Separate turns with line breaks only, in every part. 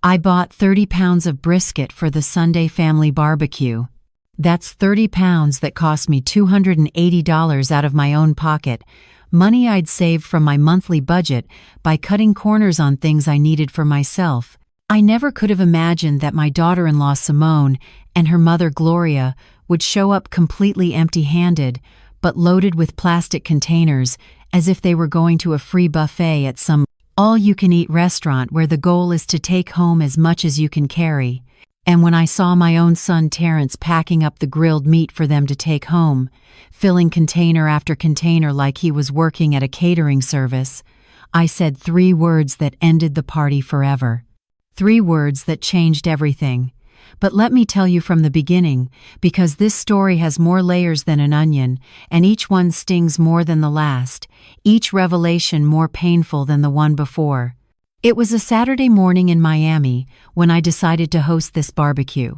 I bought 30 pounds of brisket for the Sunday family barbecue. That's 30 pounds that cost me $280 out of my own pocket, money I'd saved from my monthly budget by cutting corners on things I needed for myself. I never could have imagined that my daughter-in-law Simone and her mother Gloria would show up completely empty-handed, but loaded with plastic containers as if they were going to a free buffet at some all-you-can-eat restaurant where the goal is to take home as much as you can carry. And when I saw my own son Terrence packing up the grilled meat for them to take home, filling container after container like he was working at a catering service, I said 3 words that ended the party forever. 3 words that changed everything. But let me tell you from the beginning, because this story has more layers than an onion, and each one stings more than the last, each revelation more painful than the one before. It was a Saturday morning in Miami when I decided to host this barbecue.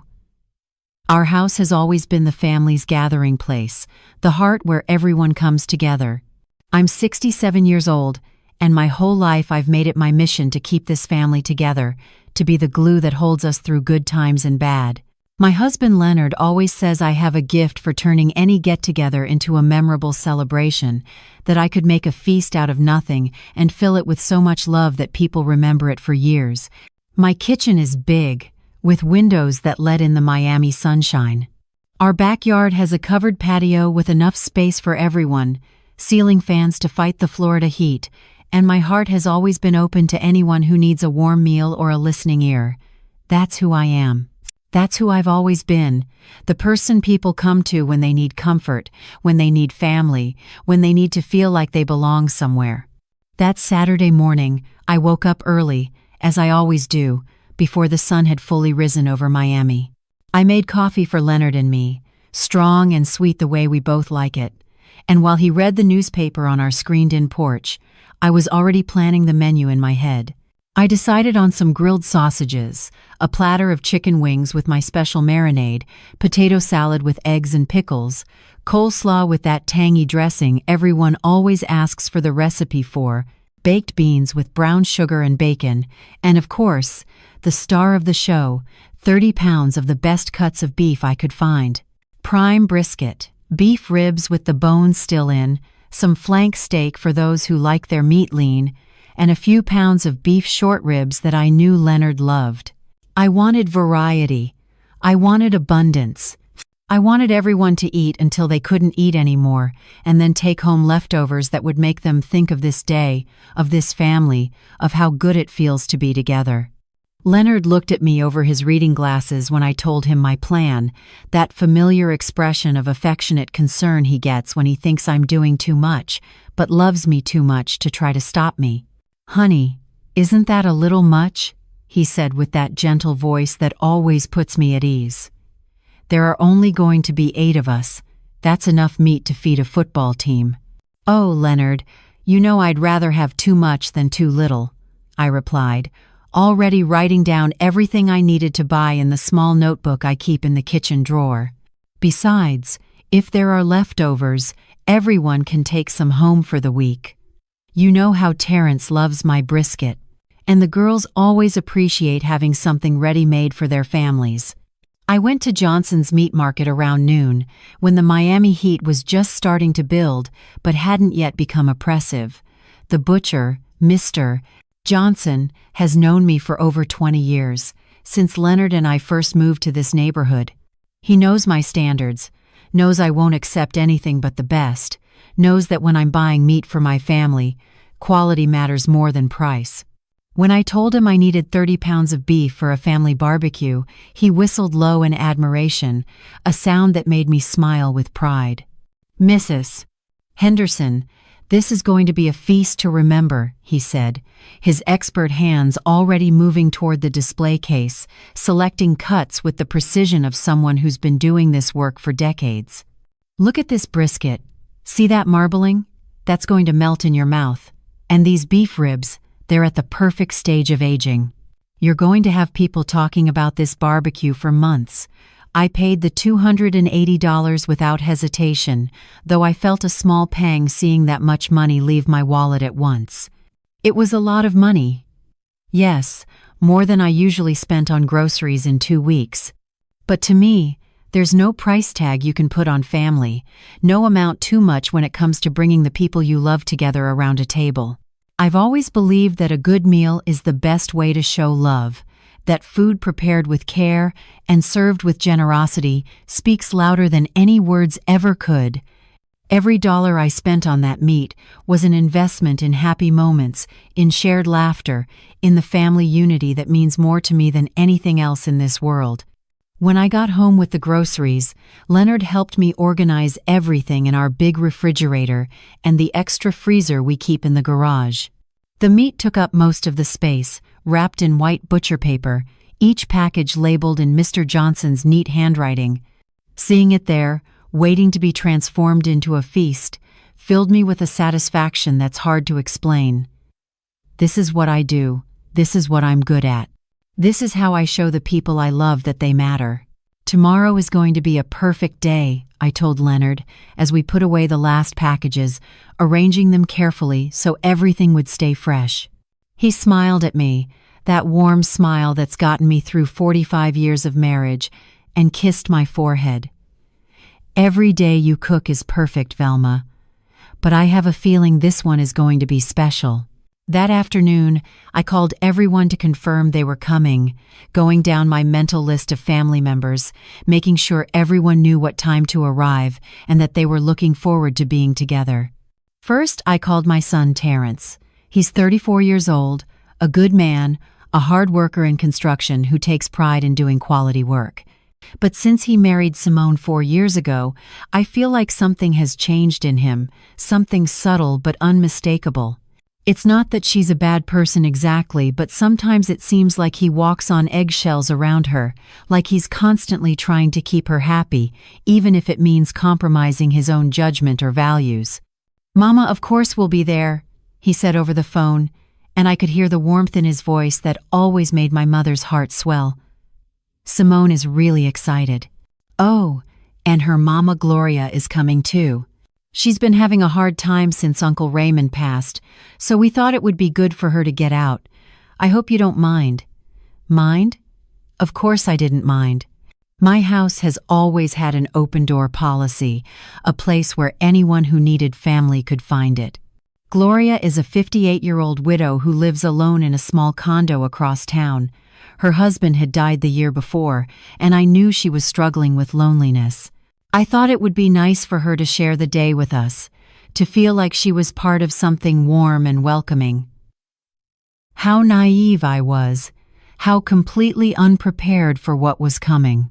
Our house has always been the family's gathering place, the heart where everyone comes together. I'm 67 years old, and my whole life I've made it my mission to keep this family together, to be the glue that holds us through good times and bad. My husband Leonard always says I have a gift for turning any get-together into a memorable celebration, that I could make a feast out of nothing and fill it with so much love that people remember it for years. My kitchen is big, with windows that let in the Miami sunshine. Our backyard has a covered patio with enough space for everyone, ceiling fans to fight the Florida heat, and my heart has always been open to anyone who needs a warm meal or a listening ear. That's who I am. That's who I've always been, the person people come to when they need comfort, when they need family, when they need to feel like they belong somewhere. That Saturday morning, I woke up early, as I always do, before the sun had fully risen over Miami. I made coffee for Leonard and me, strong and sweet the way we both like it, and while he read the newspaper on our screened-in porch, I was already planning the menu in my head. I decided on some grilled sausages, a platter of chicken wings with my special marinade, potato salad with eggs and pickles, coleslaw with that tangy dressing everyone always asks for the recipe for, baked beans with brown sugar and bacon, and of course, the star of the show, 30 pounds of the best cuts of beef I could find. Prime brisket, beef ribs with the bones still in, some flank steak for those who like their meat lean, and a few pounds of beef short ribs that I knew Leonard loved. I wanted variety. I wanted abundance. I wanted everyone to eat until they couldn't eat anymore, and then take home leftovers that would make them think of this day, of this family, of how good it feels to be together. Leonard looked at me over his reading glasses when I told him my plan, that familiar expression of affectionate concern he gets when he thinks I'm doing too much, but loves me too much to try to stop me. "Honey, isn't that a little much?" he said with that gentle voice that always puts me at ease. "There are only going to be 8 of us. That's enough meat to feed a football team." "Oh, Leonard, you know I'd rather have too much than too little," I replied, already writing down everything I needed to buy in the small notebook I keep in the kitchen drawer. Besides, if there are leftovers, everyone can take some home for the week. You know how Terrence loves my brisket, and the girls always appreciate having something ready-made for their families. I went to Johnson's Meat Market around noon, when the Miami heat was just starting to build but hadn't yet become oppressive. The butcher, Mr. Johnson, has known me for over 20 years, since Leonard and I first moved to this neighborhood. He knows my standards, knows I won't accept anything but the best, knows that when I'm buying meat for my family, quality matters more than price. When I told him I needed 30 pounds of beef for a family barbecue, he whistled low in admiration, a sound that made me smile with pride. "Mrs. Henderson, this is going to be a feast to remember," he said, his expert hands already moving toward the display case, selecting cuts with the precision of someone who's been doing this work for decades. "Look at this brisket. See that marbling? That's going to melt in your mouth. And these beef ribs, they're at the perfect stage of aging. You're going to have people talking about this barbecue for months." I paid the $280 without hesitation, though I felt a small pang seeing that much money leave my wallet at once. It was a lot of money. Yes, more than I usually spent on groceries in 2 weeks. But to me, there's no price tag you can put on family, no amount too much when it comes to bringing the people you love together around a table. I've always believed that a good meal is the best way to show love, that food prepared with care and served with generosity speaks louder than any words ever could. Every dollar I spent on that meat was an investment in happy moments, in shared laughter, in the family unity that means more to me than anything else in this world. When I got home with the groceries, Leonard helped me organize everything in our big refrigerator and the extra freezer we keep in the garage. The meat took up most of the space, wrapped in white butcher paper, each package labeled in Mr. Johnson's neat handwriting. Seeing it there, waiting to be transformed into a feast, filled me with a satisfaction that's hard to explain. This is what I do. This is what I'm good at. This is how I show the people I love that they matter. Tomorrow is going to be a perfect day, I told Leonard, as we put away the last packages, arranging them carefully so everything would stay fresh. He smiled at me, that warm smile that's gotten me through 45 years of marriage, and kissed my forehead. Every day you cook is perfect, Velma, but I have a feeling this one is going to be special. That afternoon, I called everyone to confirm they were coming, going down my mental list of family members, making sure everyone knew what time to arrive and that they were looking forward to being together. First, I called my son Terrence. He's 34 years old, a good man, a hard worker in construction who takes pride in doing quality work. But since he married Simone 4 years ago, I feel like something has changed in him, something subtle but unmistakable. It's not that she's a bad person exactly, but sometimes it seems like he walks on eggshells around her, like he's constantly trying to keep her happy, even if it means compromising his own judgment or values. "Mama, of course will be there," he said over the phone, and I could hear the warmth in his voice that always made my mother's heart swell. Simone is really excited. Oh, and her mama Gloria is coming too. She's been having a hard time since Uncle Raymond passed, so we thought it would be good for her to get out. I hope you don't mind. Mind? Of course I didn't mind. My house has always had an open-door policy, a place where anyone who needed family could find it. Gloria is a 58-year-old widow who lives alone in a small condo across town. Her husband had died the year before, and I knew she was struggling with loneliness. I thought it would be nice for her to share the day with us, to feel like she was part of something warm and welcoming. How naive I was, how completely unprepared for what was coming.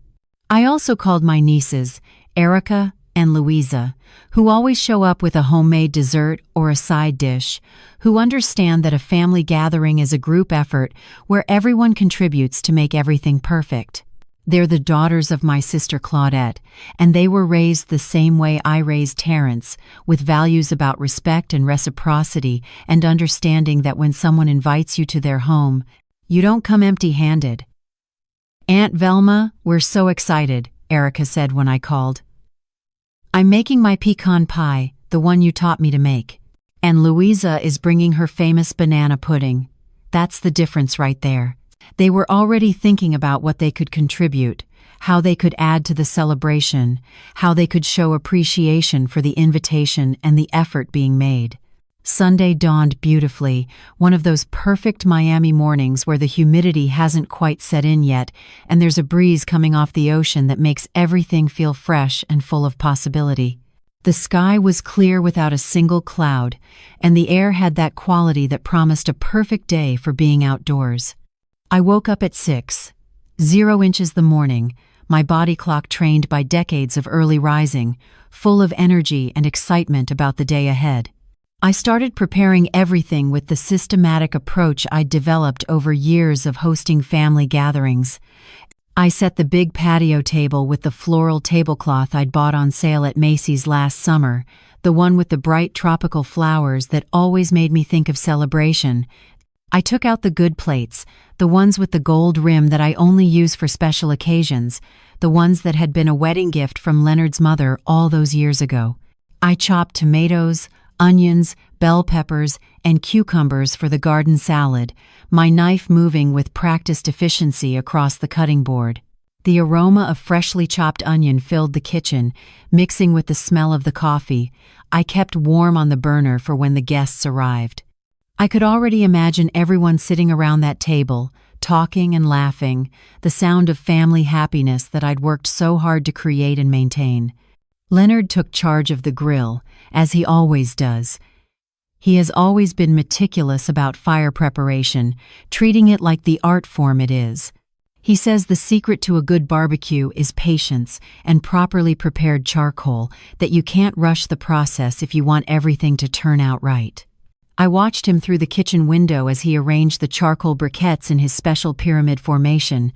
I also called my nieces, Erica and Louisa, who always show up with a homemade dessert or a side dish, who understand that a family gathering is a group effort where everyone contributes to make everything perfect. They're the daughters of my sister Claudette, and they were raised the same way I raised Terrence, with values about respect and reciprocity and understanding that when someone invites you to their home, you don't come empty-handed. "Aunt Velma, we're so excited," Erica said when I called. "I'm making my pecan pie, the one you taught me to make. And Louisa is bringing her famous banana pudding. That's the difference right there." They were already thinking about what they could contribute, how they could add to the celebration, how they could show appreciation for the invitation and the effort being made. Sunday dawned beautifully, one of those perfect Miami mornings where the humidity hasn't quite set in yet, and there's a breeze coming off the ocean that makes everything feel fresh and full of possibility. The sky was clear without a single cloud, and the air had that quality that promised a perfect day for being outdoors. I woke up at 6:00 the morning, my body clock trained by decades of early rising, full of energy and excitement about the day ahead. I started preparing everything with the systematic approach I'd developed over years of hosting family gatherings. I set the big patio table with the floral tablecloth I'd bought on sale at Macy's last summer, the one with the bright tropical flowers that always made me think of celebration. I took out the good plates, the ones with the gold rim that I only use for special occasions, the ones that had been a wedding gift from Leonard's mother all those years ago. I chopped tomatoes, onions, bell peppers, and cucumbers for the garden salad, my knife moving with practiced efficiency across the cutting board. The aroma of freshly chopped onion filled the kitchen, mixing with the smell of the coffee. I kept warm on the burner for when the guests arrived. I could already imagine everyone sitting around that table, talking and laughing, the sound of family happiness that I'd worked so hard to create and maintain. Leonard took charge of the grill, as he always does. He has always been meticulous about fire preparation, treating it like the art form it is. He says the secret to a good barbecue is patience and properly prepared charcoal, that you can't rush the process if you want everything to turn out right. I watched him through the kitchen window as he arranged the charcoal briquettes in his special pyramid formation,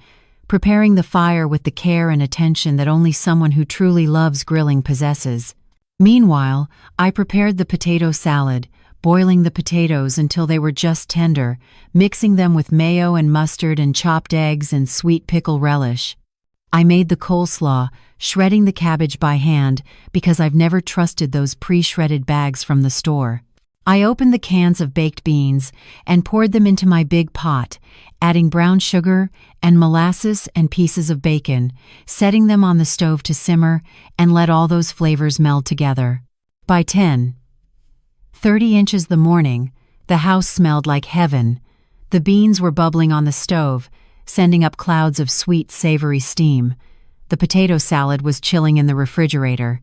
preparing the fire with the care and attention that only someone who truly loves grilling possesses. Meanwhile, I prepared the potato salad, boiling the potatoes until they were just tender, mixing them with mayo and mustard and chopped eggs and sweet pickle relish. I made the coleslaw, shredding the cabbage by hand because I've never trusted those pre-shredded bags from the store. I opened the cans of baked beans and poured them into my big pot, adding brown sugar and molasses and pieces of bacon, setting them on the stove to simmer and let all those flavors meld together. By 10:30 inches the morning, the house smelled like heaven. The beans were bubbling on the stove, sending up clouds of sweet, savory steam. The potato salad was chilling in the refrigerator.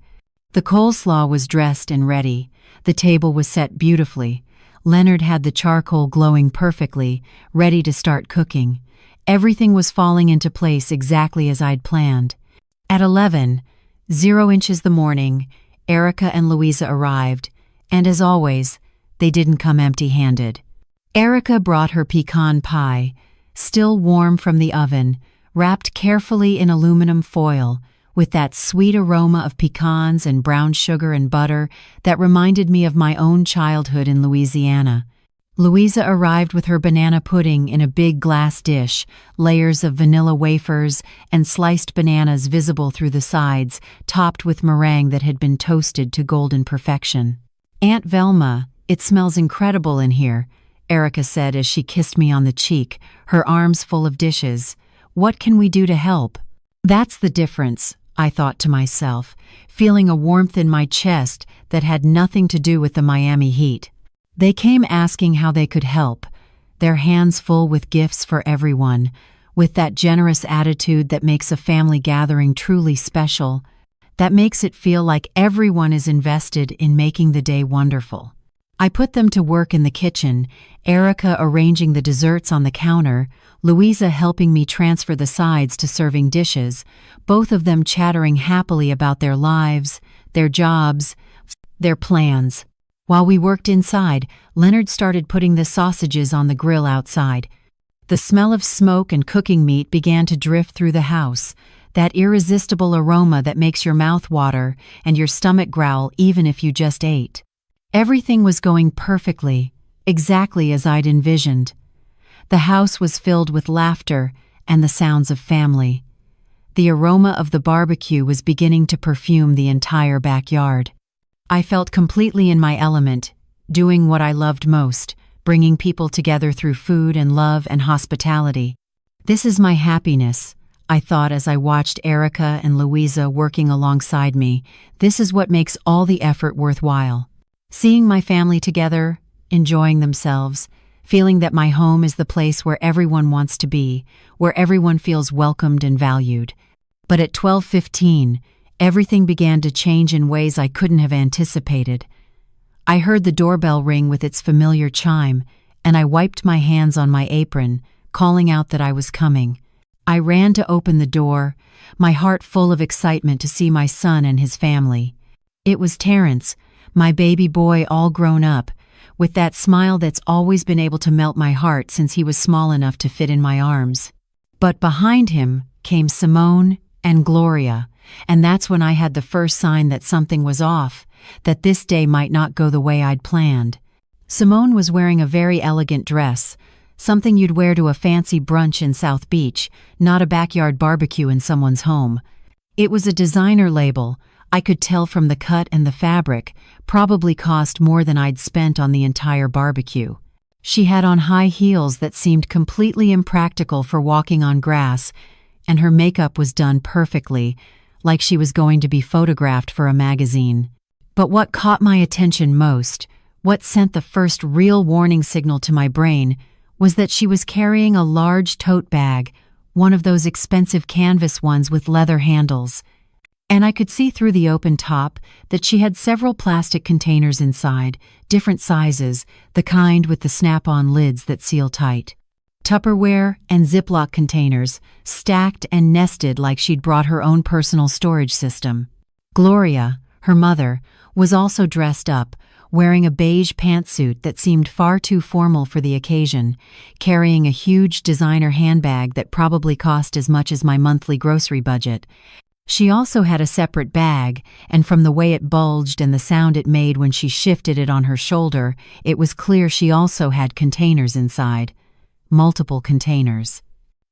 The coleslaw was dressed and ready. The table was set beautifully. Leonard had the charcoal glowing perfectly, ready to start cooking. Everything was falling into place exactly as I'd planned. At 11:00 inches the morning, Erica and Louisa arrived, and as always, they didn't come empty-handed. Erica brought her pecan pie, still warm from the oven, wrapped carefully in aluminum foil, with that sweet aroma of pecans and brown sugar and butter that reminded me of my own childhood in Louisiana. Louisa arrived with her banana pudding in a big glass dish, layers of vanilla wafers and sliced bananas visible through the sides, topped with meringue that had been toasted to golden perfection. "Aunt Velma, it smells incredible in here," Erica said as she kissed me on the cheek, her arms full of dishes. "What can we do to help?" That's the difference, I thought to myself, feeling a warmth in my chest that had nothing to do with the Miami heat. They came asking how they could help, their hands full with gifts for everyone, with that generous attitude that makes a family gathering truly special, that makes it feel like everyone is invested in making the day wonderful. I put them to work in the kitchen, Erica arranging the desserts on the counter, Louisa helping me transfer the sides to serving dishes, both of them chattering happily about their lives, their jobs, their plans. While we worked inside, Leonard started putting the sausages on the grill outside. The smell of smoke and cooking meat began to drift through the house, that irresistible aroma that makes your mouth water and your stomach growl even if you just ate. Everything was going perfectly, exactly as I'd envisioned. The house was filled with laughter and the sounds of family. The aroma of the barbecue was beginning to perfume the entire backyard. I felt completely in my element, doing what I loved most, bringing people together through food and love and hospitality. This is my happiness, I thought as I watched Erica and Louisa working alongside me. This is what makes all the effort worthwhile. Seeing my family together, enjoying themselves, feeling that my home is the place where everyone wants to be, where everyone feels welcomed and valued. But at 12:15, everything began to change in ways I couldn't have anticipated. I heard the doorbell ring with its familiar chime, and I wiped my hands on my apron, calling out that I was coming. I ran to open the door, my heart full of excitement to see my son and his family. It was Terrence, my baby boy all grown up, with that smile that's always been able to melt my heart since he was small enough to fit in my arms. But behind him came Simone and Gloria, and that's when I had the first sign that something was off, that this day might not go the way I'd planned. Simone was wearing a very elegant dress, something you'd wear to a fancy brunch in South Beach, not a backyard barbecue in someone's home. It was a designer label, I could tell from the cut and the fabric, probably cost more than I'd spent on the entire barbecue. She had on high heels that seemed completely impractical for walking on grass, and her makeup was done perfectly, like she was going to be photographed for a magazine. But what caught my attention most, what sent the first real warning signal to my brain, was that she was carrying a large tote bag, one of those expensive canvas ones with leather handles. And I could see through the open top that she had several plastic containers inside, different sizes, the kind with the snap-on lids that seal tight. Tupperware and Ziploc containers, stacked and nested like she'd brought her own personal storage system. Gloria, her mother, was also dressed up, wearing a beige pantsuit that seemed far too formal for the occasion, carrying a huge designer handbag that probably cost as much as my monthly grocery budget. She also had a separate bag, and from the way it bulged and the sound it made when she shifted it on her shoulder, it was clear she also had containers inside. Multiple containers.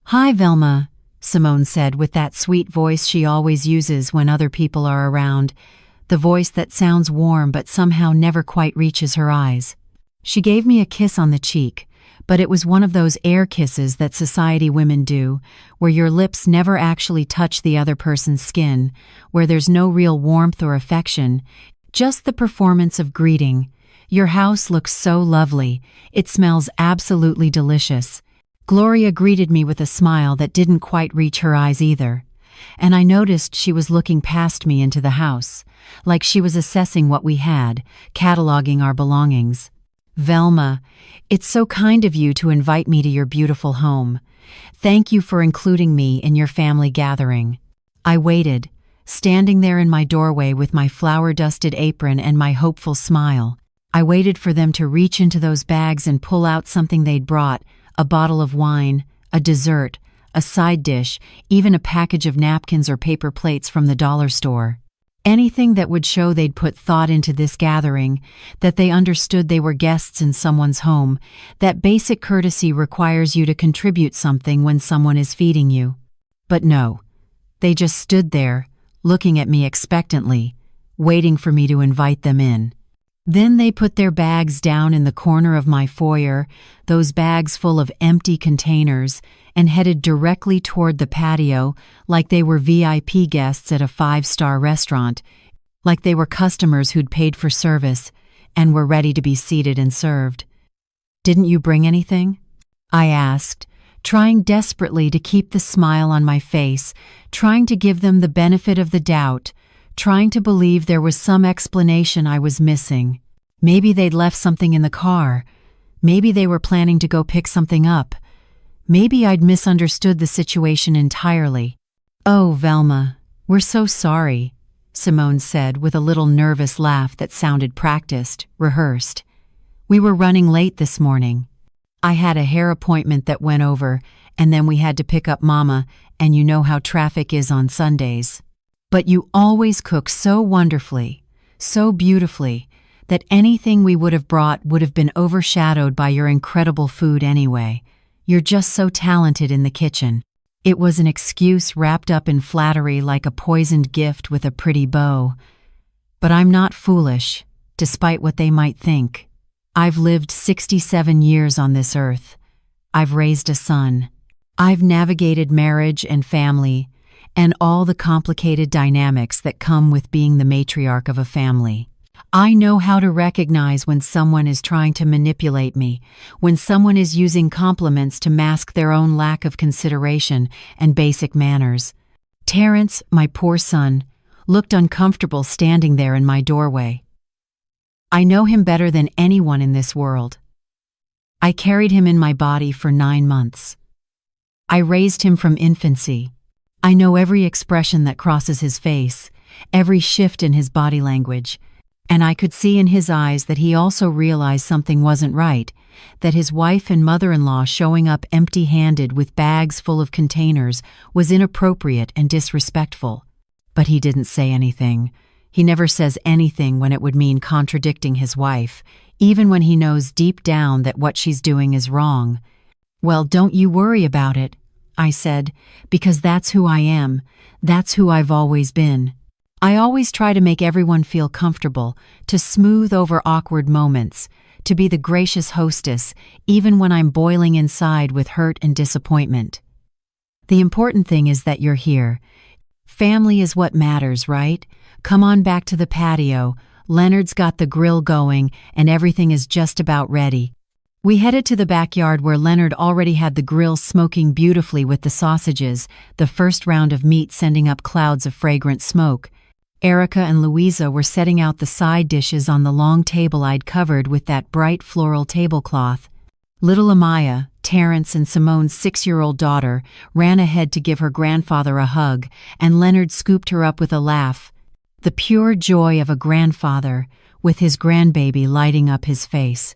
"Hi, Velma," Simone said with that sweet voice she always uses when other people are around, the voice that sounds warm but somehow never quite reaches her eyes. She gave me a kiss on the cheek, but it was one of those air kisses that society women do, where your lips never actually touch the other person's skin, where there's no real warmth or affection, just the performance of greeting. "Your house looks so lovely. It smells absolutely delicious." Gloria greeted me with a smile that didn't quite reach her eyes either, and I noticed she was looking past me into the house, like she was assessing what we had, cataloging our belongings. "Velma, it's so kind of you to invite me to your beautiful home. Thank you for including me in your family gathering." I waited, standing there in my doorway with my flour-dusted apron and my hopeful smile. I waited for them to reach into those bags and pull out something they'd brought, a bottle of wine, a dessert, a side dish, even a package of napkins or paper plates from the dollar store. Anything that would show they'd put thought into this gathering, that they understood they were guests in someone's home, that basic courtesy requires you to contribute something when someone is feeding you. But no, they just stood there, looking at me expectantly, waiting for me to invite them in. Then they put their bags down in the corner of my foyer, those bags full of empty containers, and headed directly toward the patio like they were VIP guests at a 5-star restaurant, like they were customers who'd paid for service and were ready to be seated and served. "Didn't you bring anything?" I asked, trying desperately to keep the smile on my face, trying to give them the benefit of the doubt, trying to believe there was some explanation I was missing. Maybe they'd left something in the car. Maybe they were planning to go pick something up. Maybe I'd misunderstood the situation entirely. "Oh, Velma, we're so sorry," Simone said with a little nervous laugh that sounded practiced, rehearsed. "We were running late this morning. I had a hair appointment that went over, and then we had to pick up Mama, and you know how traffic is on Sundays. But you always cook so wonderfully, so beautifully, that anything we would have brought would have been overshadowed by your incredible food anyway. You're just so talented in the kitchen." It was an excuse wrapped up in flattery like a poisoned gift with a pretty bow. But I'm not foolish, despite what they might think. I've lived 67 years on this earth. I've raised a son. I've navigated marriage and family, and all the complicated dynamics that come with being the matriarch of a family. I know how to recognize when someone is trying to manipulate me, when someone is using compliments to mask their own lack of consideration and basic manners. Terrence, my poor son, looked uncomfortable standing there in my doorway. I know him better than anyone in this world. I carried him in my body for 9 months. I raised him from infancy. I know every expression that crosses his face, every shift in his body language, and I could see in his eyes that he also realized something wasn't right, that his wife and mother-in-law showing up empty-handed with bags full of containers was inappropriate and disrespectful. But he didn't say anything. He never says anything when it would mean contradicting his wife, even when he knows deep down that what she's doing is wrong. "Well, don't you worry about it," I said, "because that's who I am. That's who I've always been." I always try to make everyone feel comfortable, to smooth over awkward moments, to be the gracious hostess, even when I'm boiling inside with hurt and disappointment. The important thing is that you're here. Family is what matters, right? Come on back to the patio. Leonard's got the grill going, and everything is just about ready. We headed to the backyard where Leonard already had the grill smoking beautifully with the sausages, the first round of meat sending up clouds of fragrant smoke. Erica and Louisa were setting out the side dishes on the long table I'd covered with that bright floral tablecloth. Little Amaya, Terrence and Simone's 6-year-old daughter, ran ahead to give her grandfather a hug, and Leonard scooped her up with a laugh. The pure joy of a grandfather, with his grandbaby lighting up his face.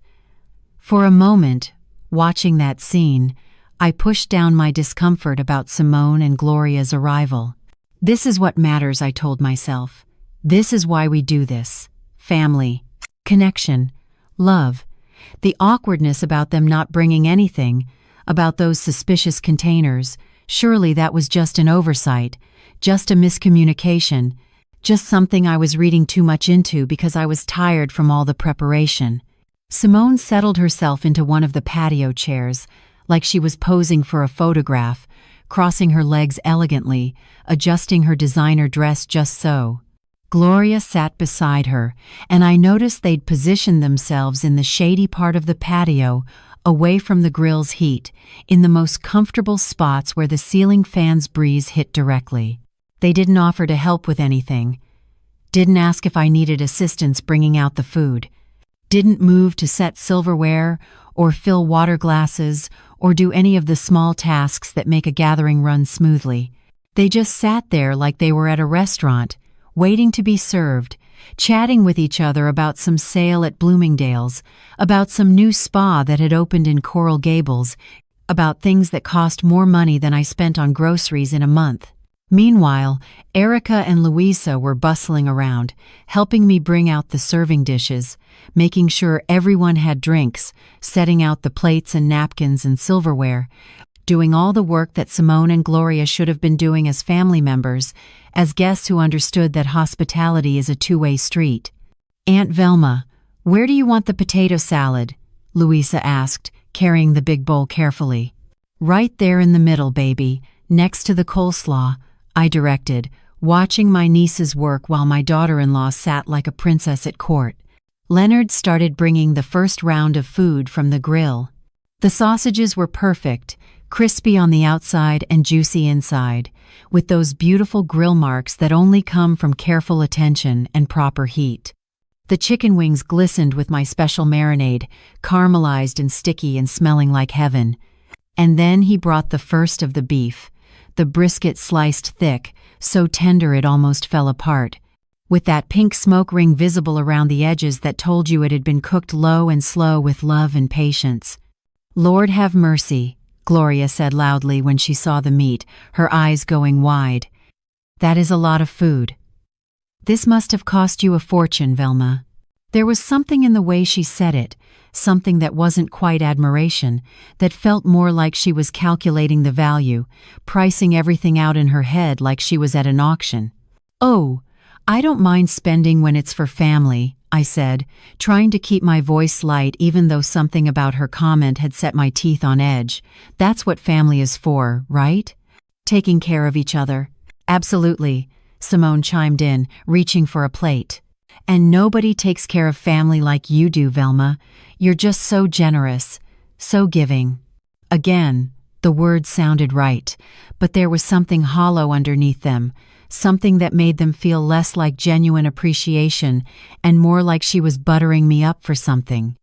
For a moment, watching that scene, I pushed down my discomfort about Simone and Gloria's arrival. This is what matters, I told myself. This is why we do this. Family, connection, love. The awkwardness about them not bringing anything, about those suspicious containers, surely that was just an oversight, just a miscommunication, just something I was reading too much into because I was tired from all the preparation. Simone settled herself into one of the patio chairs, like she was posing for a photograph, crossing her legs elegantly, adjusting her designer dress just so. Gloria sat beside her, and I noticed they'd positioned themselves in the shady part of the patio, away from the grill's heat, in the most comfortable spots where the ceiling fan's breeze hit directly. They didn't offer to help with anything, didn't ask if I needed assistance bringing out the food, didn't move to set silverware or fill water glasses or do any of the small tasks that make a gathering run smoothly. They just sat there like they were at a restaurant, waiting to be served, chatting with each other about some sale at Bloomingdale's, about some new spa that had opened in Coral Gables, about things that cost more money than I spent on groceries in a month. Meanwhile, Erica and Louisa were bustling around, helping me bring out the serving dishes, making sure everyone had drinks, setting out the plates and napkins and silverware, doing all the work that Simone and Gloria should have been doing as family members, as guests who understood that hospitality is a two-way street. "Aunt Velma, where do you want the potato salad?" Louisa asked, carrying the big bowl carefully. "Right there in the middle, baby, next to the coleslaw," I directed, watching my niece's work while my daughter-in-law sat like a princess at court. Leonard started bringing the first round of food from the grill. The sausages were perfect, crispy on the outside and juicy inside, with those beautiful grill marks that only come from careful attention and proper heat. The chicken wings glistened with my special marinade, caramelized and sticky and smelling like heaven. And then he brought the first of the beef, the brisket sliced thick, so tender it almost fell apart, with that pink smoke ring visible around the edges that told you it had been cooked low and slow with love and patience. "Lord have mercy," Gloria said loudly when she saw the meat, her eyes going wide. "That is a lot of food. This must have cost you a fortune, Velma." There was something in the way she said it, something that wasn't quite admiration, that felt more like she was calculating the value, pricing everything out in her head like she was at an auction. "Oh, I don't mind spending when it's for family," I said, trying to keep my voice light even though something about her comment had set my teeth on edge. "That's what family is for, right? Taking care of each other." "Absolutely," Simone chimed in, reaching for a plate. "And nobody takes care of family like you do, Velma. You're just so generous, so giving." Again, the words sounded right, but there was something hollow underneath them, something that made them feel less like genuine appreciation and more like she was buttering me up for something.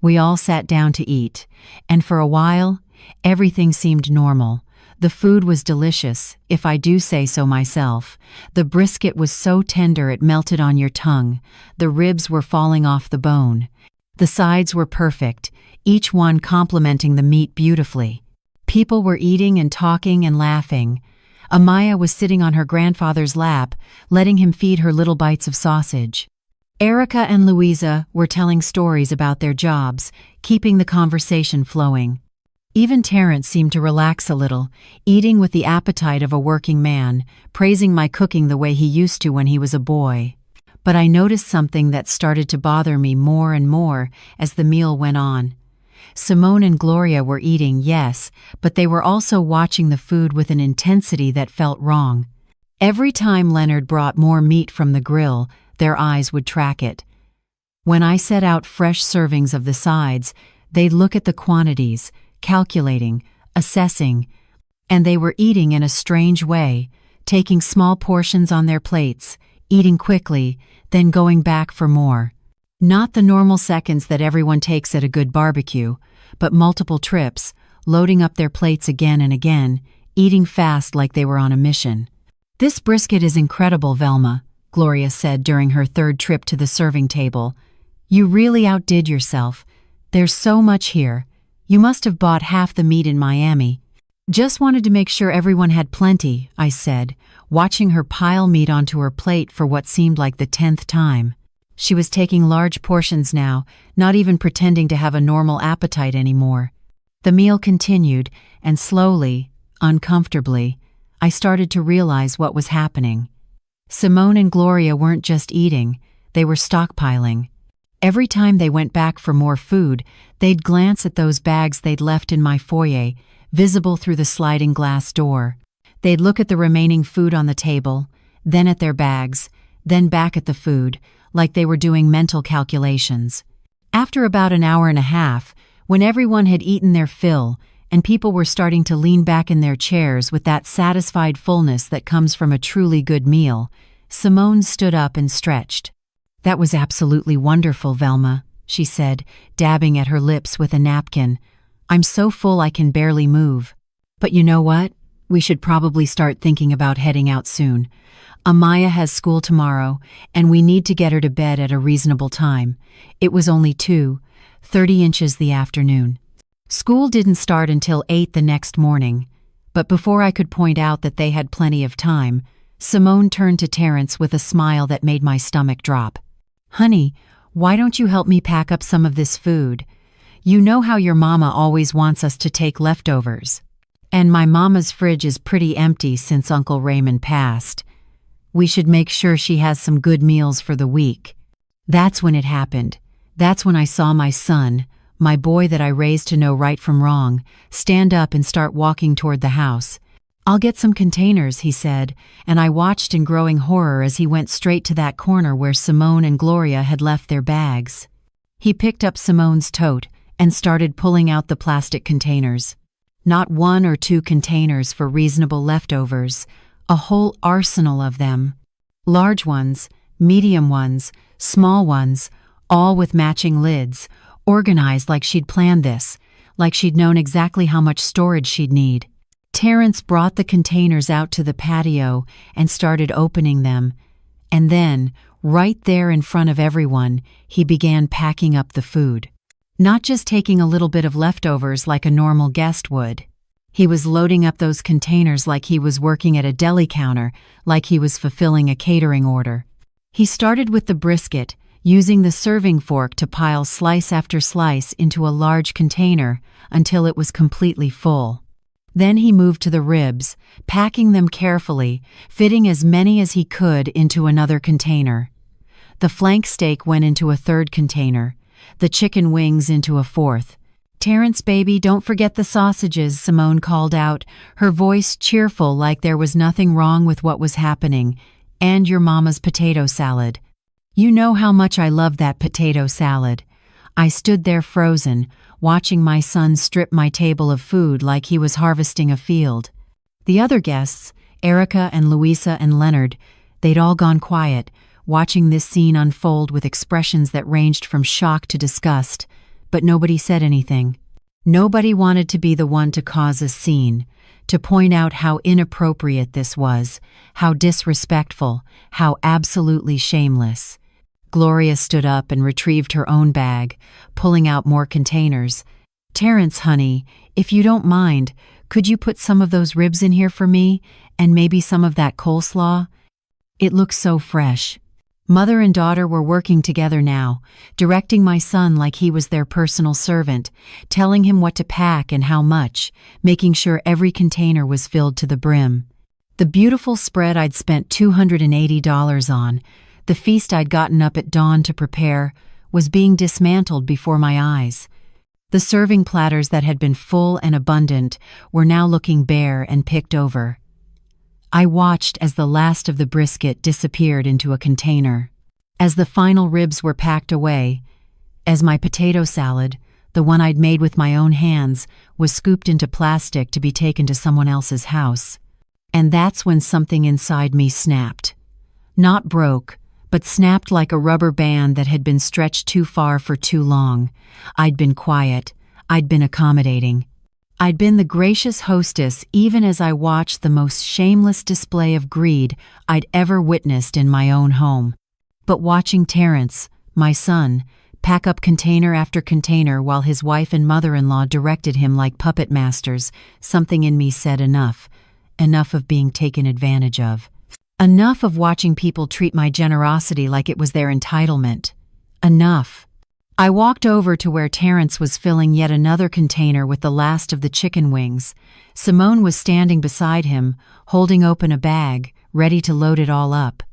We all sat down to eat, and for a while, everything seemed normal. The food was delicious, if I do say so myself. The brisket was so tender it melted on your tongue. The ribs were falling off the bone. The sides were perfect, each one complementing the meat beautifully. People were eating and talking and laughing. Amaya was sitting on her grandfather's lap, letting him feed her little bites of sausage. Erica and Louisa were telling stories about their jobs, keeping the conversation flowing. Even Terrence seemed to relax a little, eating with the appetite of a working man, praising my cooking the way he used to when he was a boy. But I noticed something that started to bother me more and more as the meal went on. Simone and Gloria were eating, yes, but they were also watching the food with an intensity that felt wrong. Every time Leonard brought more meat from the grill, their eyes would track it. When I set out fresh servings of the sides, they'd look at the quantities, calculating, assessing, and they were eating in a strange way, taking small portions on their plates, eating quickly, then going back for more. Not the normal seconds that everyone takes at a good barbecue, but multiple trips, loading up their plates again and again, eating fast like they were on a mission. "This brisket is incredible, Velma," Gloria said during her third trip to the serving table. "You really outdid yourself. There's so much here. You must have bought half the meat in Miami." "Just wanted to make sure everyone had plenty," I said, watching her pile meat onto her plate for what seemed like the 10th time. She was taking large portions now, not even pretending to have a normal appetite anymore. The meal continued, and slowly, uncomfortably, I started to realize what was happening. Simone and Gloria weren't just eating, they were stockpiling. Every time they went back for more food, they'd glance at those bags they'd left in my foyer, visible through the sliding glass door. They'd look at the remaining food on the table, then at their bags, then back at the food, like they were doing mental calculations. After about an hour and a half, when everyone had eaten their fill and people were starting to lean back in their chairs with that satisfied fullness that comes from a truly good meal, Simone stood up and stretched. "That was absolutely wonderful, Velma," she said, dabbing at her lips with a napkin. "I'm so full I can barely move. But you know what? We should probably start thinking about heading out soon. Amaya has school tomorrow, and we need to get her to bed at a reasonable time." It was only 2:30 inches the afternoon. School didn't start until 8 the next morning, but before I could point out that they had plenty of time, Simone turned to Terrence with a smile that made my stomach drop. "Honey, why don't you help me pack up some of this food? You know how your mama always wants us to take leftovers. And my mama's fridge is pretty empty since Uncle Raymond passed. We should make sure she has some good meals for the week." That's when it happened. That's when I saw my son, my boy that I raised to know right from wrong, stand up and start walking toward the house. "I'll get some containers," he said, and I watched in growing horror as he went straight to that corner where Simone and Gloria had left their bags. He picked up Simone's tote and started pulling out the plastic containers. Not 1 or 2 containers for reasonable leftovers, a whole arsenal of them. Large ones, medium ones, small ones, all with matching lids, organized like she'd planned this, like she'd known exactly how much storage she'd need. Terrence brought the containers out to the patio and started opening them, and then, right there in front of everyone, he began packing up the food. Not just taking a little bit of leftovers like a normal guest would. He was loading up those containers like he was working at a deli counter, like he was fulfilling a catering order. He started with the brisket, using the serving fork to pile slice after slice into a large container until it was completely full. Then he moved to the ribs, packing them carefully, fitting as many as he could into another container. The flank steak went into a third container, the chicken wings into a fourth. "Terrence, baby, don't forget the sausages," Simone called out, her voice cheerful like there was nothing wrong with what was happening, "and your mama's potato salad. You know how much I love that potato salad." I stood there frozen, watching my son strip my table of food like he was harvesting a field. The other guests, Erica and Louisa and Leonard, they'd all gone quiet, watching this scene unfold with expressions that ranged from shock to disgust, but nobody said anything. Nobody wanted to be the one to cause a scene, to point out how inappropriate this was, how disrespectful, how absolutely shameless. Gloria stood up and retrieved her own bag, pulling out more containers. "Terrence, honey, if you don't mind, could you put some of those ribs in here for me, and maybe some of that coleslaw? It looks so fresh." Mother and daughter were working together now, directing my son like he was their personal servant, telling him what to pack and how much, making sure every container was filled to the brim. The beautiful spread I'd spent $280 on, the feast I'd gotten up at dawn to prepare, was being dismantled before my eyes. The serving platters that had been full and abundant were now looking bare and picked over. I watched as the last of the brisket disappeared into a container, as the final ribs were packed away, as my potato salad, the one I'd made with my own hands, was scooped into plastic to be taken to someone else's house. And that's when something inside me snapped. Not broke, but snapped like a rubber band that had been stretched too far for too long. I'd been quiet. I'd been accommodating. I'd been the gracious hostess even as I watched the most shameless display of greed I'd ever witnessed in my own home. But watching Terrence, my son, pack up container after container while his wife and mother-in-law directed him like puppet masters, something in me said enough. Enough of being taken advantage of. Enough of watching people treat my generosity like it was their entitlement. Enough. I walked over to where Terrence was filling yet another container with the last of the chicken wings. Simone was standing beside him, holding open a bag, ready to load it all up.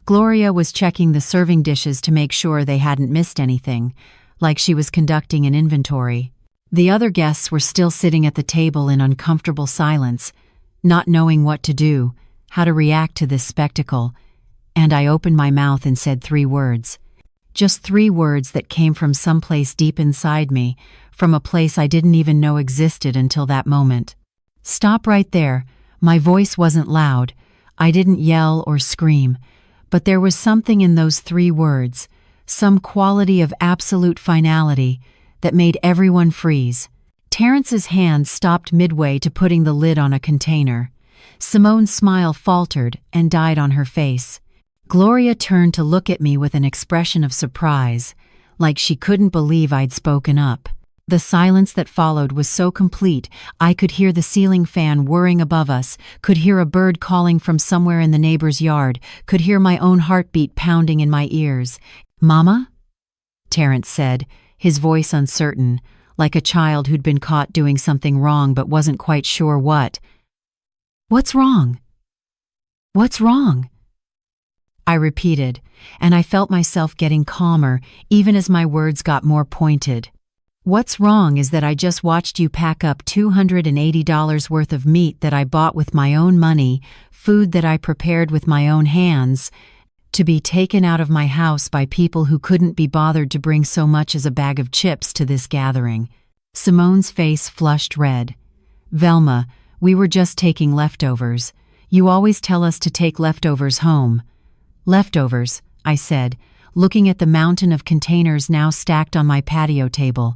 Gloria was checking the serving dishes to make sure they hadn't missed anything, like she was conducting an inventory. The other guests were still sitting at the table in uncomfortable silence, not knowing what to do, how to react to this spectacle, and I opened my mouth and said 3 words. Just 3 words that came from someplace deep inside me, from a place I didn't even know existed until that moment. Stop right there. My voice wasn't loud. I didn't yell or scream. But there was something in those 3 words, some quality of absolute finality, that made everyone freeze. Terrence's hand stopped midway to putting the lid on a container. Simone's smile faltered and died on her face. Gloria turned to look at me with an expression of surprise, like she couldn't believe I'd spoken up. The silence that followed was so complete, I could hear the ceiling fan whirring above us, could hear a bird calling from somewhere in the neighbor's yard, could hear my own heartbeat pounding in my ears. "Mama?" Terrence said, his voice uncertain, like a child who'd been caught doing something wrong but wasn't quite sure what. "What's wrong? What's wrong?" I repeated, and I felt myself getting calmer even as my words got more pointed. "What's wrong is that I just watched you pack up $280 worth of meat that I bought with my own money, food that I prepared with my own hands, to be taken out of my house by people who couldn't be bothered to bring so much as a bag of chips to this gathering." Simone's face flushed red. "Velma, we were just taking leftovers. You always tell us to take leftovers home." "Leftovers," I said, looking at the mountain of containers now stacked on my patio table.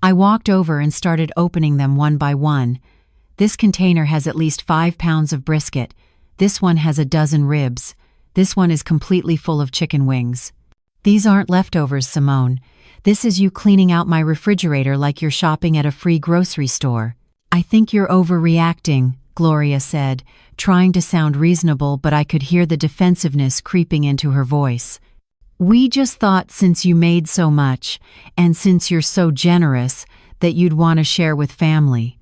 I walked over and started opening them one by one. "This container has at least 5 pounds of brisket. This one has a dozen ribs. This one is completely full of chicken wings." "These aren't leftovers, Simone. This is you cleaning out my refrigerator like you're shopping at a free grocery store." "I think you're overreacting," Gloria said, trying to sound reasonable, but I could hear the defensiveness creeping into her voice. "We just thought since you made so much, and since you're so generous, that you'd want to share with family.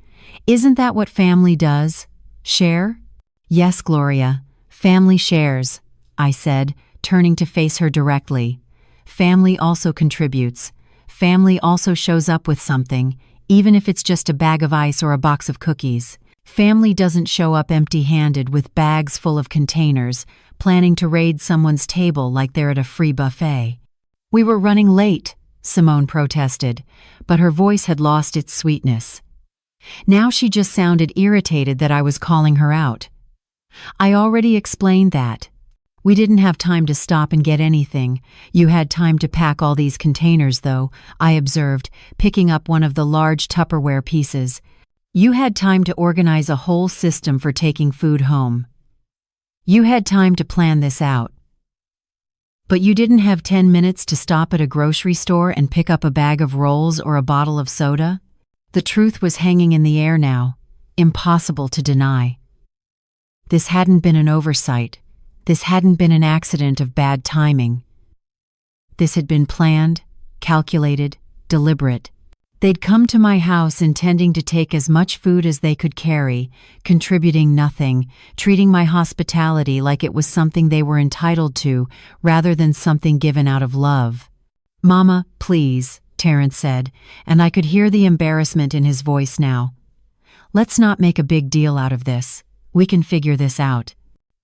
Isn't that what family does? Share?" "Yes, Gloria, family shares," I said, turning to face her directly. "Family also contributes. Family also shows up with something, even if it's just a bag of ice or a box of cookies. Family doesn't show up empty-handed with bags full of containers, planning to raid someone's table like they're at a free buffet." "We were running late," Simone protested, but her voice had lost its sweetness. Now she just sounded irritated that I was calling her out. "I already explained that. We didn't have time to stop and get anything. You had time to pack all these containers, though," I observed, picking up one of the large Tupperware pieces. "You had time to organize a whole system for taking food home. You had time to plan this out. But you didn't have 10 minutes to stop at a grocery store and pick up a bag of rolls or a bottle of soda?" The truth was hanging in the air now, impossible to deny. This hadn't been an oversight. This hadn't been an accident of bad timing. This had been planned, calculated, deliberate. They'd come to my house intending to take as much food as they could carry, contributing nothing, treating my hospitality like it was something they were entitled to rather than something given out of love. "Mama, please," Terrence said, and I could hear the embarrassment in his voice now. "Let's not make a big deal out of this. We can figure this out."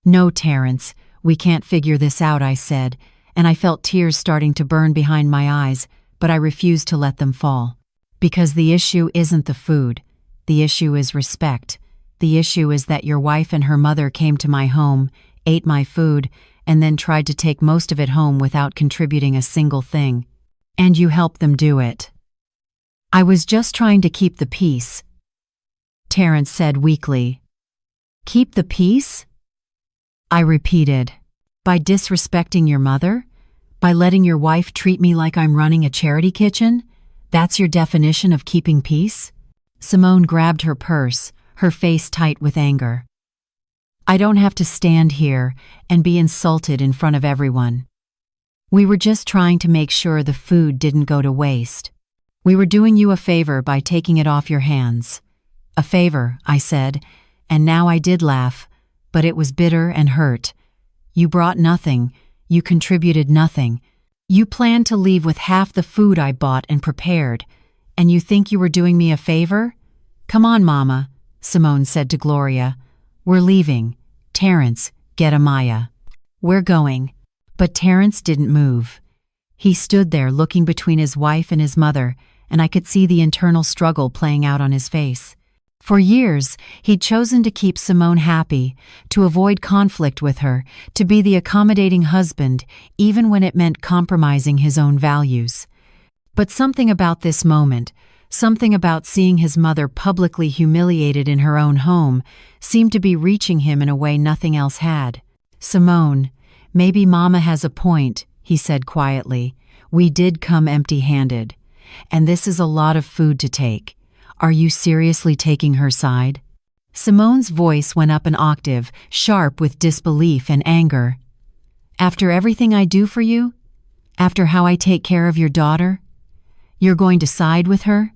"No, Terrence, we can't figure this out," I said, and I felt tears starting to burn behind my eyes, but I refused to let them fall. "Because the issue isn't the food. The issue is respect. The issue is that your wife and her mother came to my home, ate my food, and then tried to take most of it home without contributing a single thing. And you helped them do it." "I was just trying to keep the peace," Terrence said weakly. "Keep the peace?" I repeated. "By disrespecting your mother? By letting your wife treat me like I'm running a charity kitchen? That's your definition of keeping peace?" Simone grabbed her purse, her face tight with anger. "I don't have to stand here and be insulted in front of everyone. We were just trying to make sure the food didn't go to waste. We were doing you a favor by taking it off your hands." "A favor," I said, and now I did laugh, but it was bitter and hurt. "You brought nothing. You contributed nothing. You planned to leave with half the food I bought and prepared, and you think you were doing me a favor? Come on, Mama," Simone said to Gloria. "We're leaving. Terrence, get Amaya. We're going." But Terrence didn't move. He stood there looking between his wife and his mother, and I could see the internal struggle playing out on his face. For years, he'd chosen to keep Simone happy, to avoid conflict with her, to be the accommodating husband, even when it meant compromising his own values. But something about this moment, something about seeing his mother publicly humiliated in her own home, seemed to be reaching him in a way nothing else had. "Simone, maybe Mama has a point," he said quietly. "We did come empty-handed. And this is a lot of food to take. Are you seriously taking her side?" Simone's voice went up an octave, sharp with disbelief and anger. "After everything I do for you? After how I take care of your daughter? You're going to side with her?"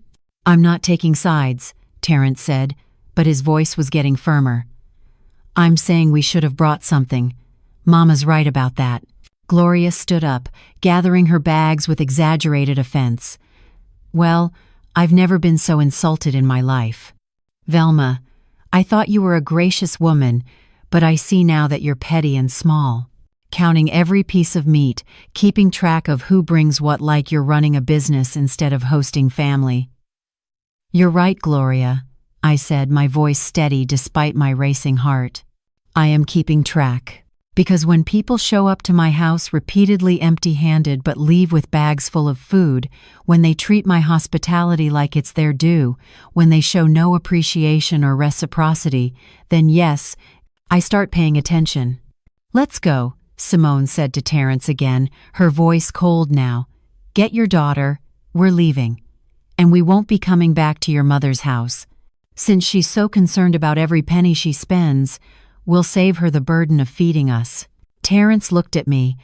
"I'm not taking sides," Terrence said, but his voice was getting firmer. "I'm saying we should have brought something. Mama's right about that." Gloria stood up, gathering her bags with exaggerated offense. "Well, I've never been so insulted in my life. Velma, I thought you were a gracious woman, but I see now that you're petty and small. Counting every piece of meat, keeping track of who brings what like you're running a business instead of hosting family." "You're right, Gloria," I said, my voice steady despite my racing heart. "I am keeping track. Because when people show up to my house repeatedly empty-handed but leave with bags full of food, when they treat my hospitality like it's their due, when they show no appreciation or reciprocity, then yes, I start paying attention." "Let's go," Simone said to Terrence again, her voice cold now. "Get your daughter. We're leaving. And we won't be coming back to your mother's house. Since she's so concerned about every penny she spends, we'll save her the burden of feeding us." Terrence looked at me,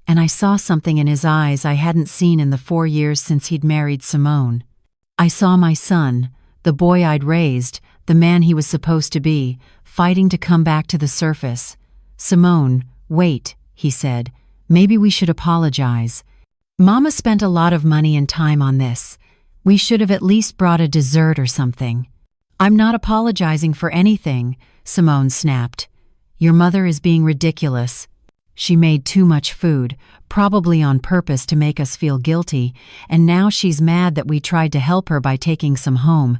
and I saw something in his eyes I hadn't seen in the 4 years since he'd married Simone. I saw my son, the boy I'd raised, the man he was supposed to be, fighting to come back to the surface. "Simone, wait," he said. "Maybe we should apologize. Mama spent a lot of money and time on this. We should have at least brought a dessert or something." "I'm not apologizing for anything," Simone snapped. "Your mother is being ridiculous. She made too much food, probably on purpose to make us feel guilty, and now she's mad that we tried to help her by taking some home.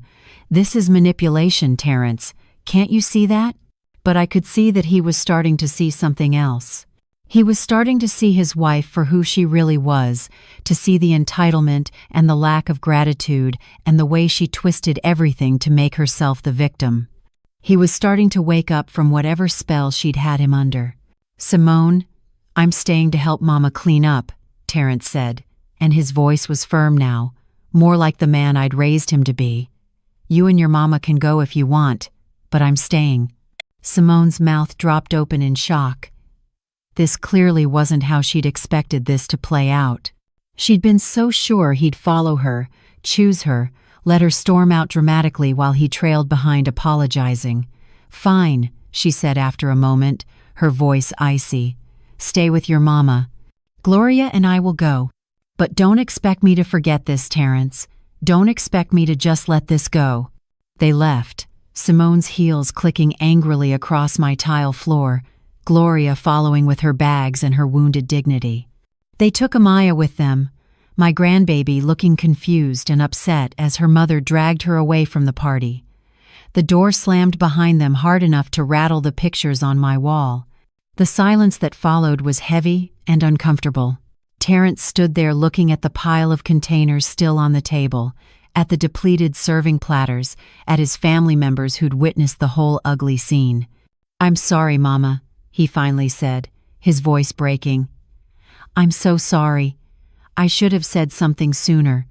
This is manipulation, Terrence. Can't you see that?" But I could see that he was starting to see something else. He was starting to see his wife for who she really was, to see the entitlement and the lack of gratitude and the way she twisted everything to make herself the victim. He was starting to wake up from whatever spell she'd had him under. "Simone, I'm staying to help Mama clean up," Terrence said, and his voice was firm now, more like the man I'd raised him to be. "You and your mama can go if you want, but I'm staying." Simone's mouth dropped open in shock. This clearly wasn't how she'd expected this to play out. She'd been so sure he'd follow her, choose her, let her storm out dramatically while he trailed behind apologizing. "Fine," she said after a moment, her voice icy. "Stay with your mama. Gloria and I will go. But don't expect me to forget this, Terrence. Don't expect me to just let this go." They left, Simone's heels clicking angrily across my tile floor, Gloria following with her bags and her wounded dignity. They took Amaya with them, my grandbaby looking confused and upset as her mother dragged her away from the party. The door slammed behind them hard enough to rattle the pictures on my wall. The silence that followed was heavy and uncomfortable. Terrence stood there looking at the pile of containers still on the table, at the depleted serving platters, at his family members who'd witnessed the whole ugly scene. "I'm sorry, Mama," he finally said, his voice breaking. "I'm so sorry. I should have said something sooner.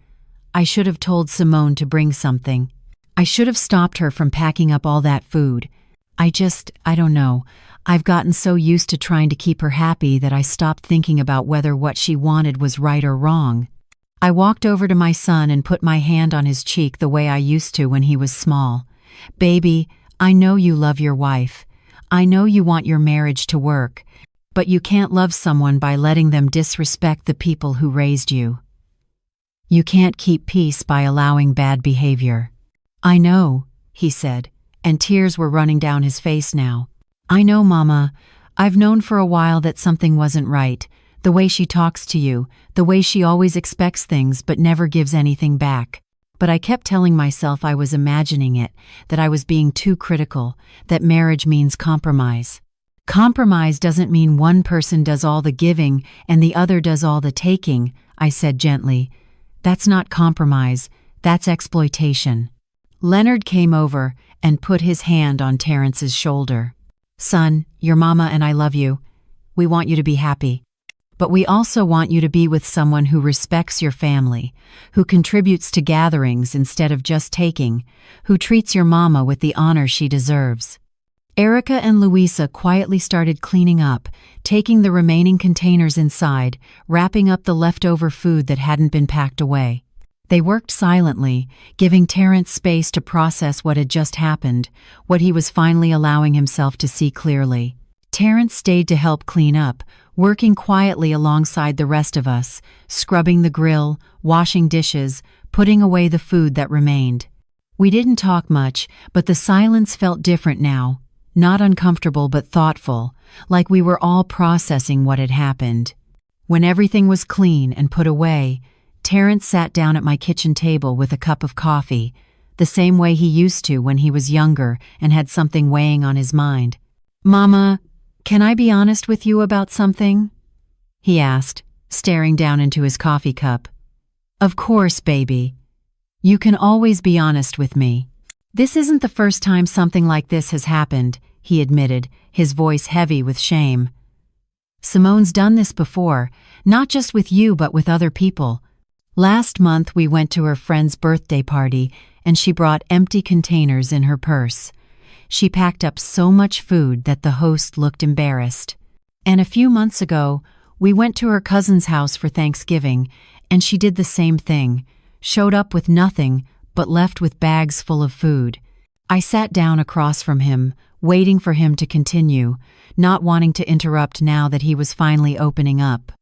I should have told Simone to bring something. I should have stopped her from packing up all that food. I don't know. I've gotten so used to trying to keep her happy that I stopped thinking about whether what she wanted was right or wrong." I walked over to my son and put my hand on his cheek the way I used to when he was small. "Baby, I know you love your wife. I know you want your marriage to work. But you can't love someone by letting them disrespect the people who raised you. You can't keep peace by allowing bad behavior." "I know," he said, and tears were running down his face now. "I know, Mama. I've known for a while that something wasn't right. The way she talks to you, the way she always expects things but never gives anything back. But I kept telling myself I was imagining it, that I was being too critical, that marriage means compromise. Compromise doesn't mean one person does all the giving and the other does all the taking," I said gently. "That's not compromise, that's exploitation." Leonard came over and put his hand on Terrence's shoulder. "Son, your mama and I love you. We want you to be happy. But we also want you to be with someone who respects your family, who contributes to gatherings instead of just taking, who treats your mama with the honor she deserves." Erica and Louisa quietly started cleaning up, taking the remaining containers inside, wrapping up the leftover food that hadn't been packed away. They worked silently, giving Terrence space to process what had just happened, what he was finally allowing himself to see clearly. Terrence stayed to help clean up, working quietly alongside the rest of us, scrubbing the grill, washing dishes, putting away the food that remained. We didn't talk much, but the silence felt different now, not uncomfortable but thoughtful, like we were all processing what had happened. When everything was clean and put away, Terrence sat down at my kitchen table with a cup of coffee, the same way he used to when he was younger and had something weighing on his mind. "Mama, can I be honest with you about something?" he asked, staring down into his coffee cup. "Of course, baby. You can always be honest with me." "This isn't the first time something like this has happened," he admitted, his voice heavy with shame. "Simone's done this before, not just with you but with other people. Last month we went to her friend's birthday party and she brought empty containers in her purse. She packed up so much food that the host looked embarrassed. And a few months ago, we went to her cousin's house for Thanksgiving, and she did the same thing, showed up with nothing, but left with bags full of food. I sat down across from him, waiting for him to continue, not wanting to interrupt now that he was finally opening up.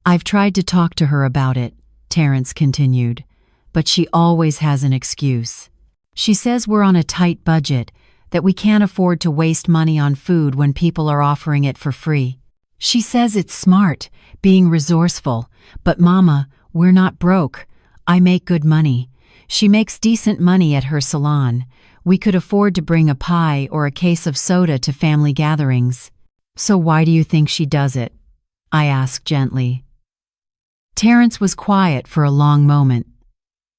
"I've tried to talk to her about it," Terrence continued, "but she always has an excuse. She says we're on a tight budget, that we can't afford to waste money on food when people are offering it for free. She says it's smart, being resourceful, but Mama, we're not broke. I make good money. She makes decent money at her salon. We could afford to bring a pie or a case of soda to family gatherings. So why do you think she does it?" I asked gently. Terrence was quiet for a long moment,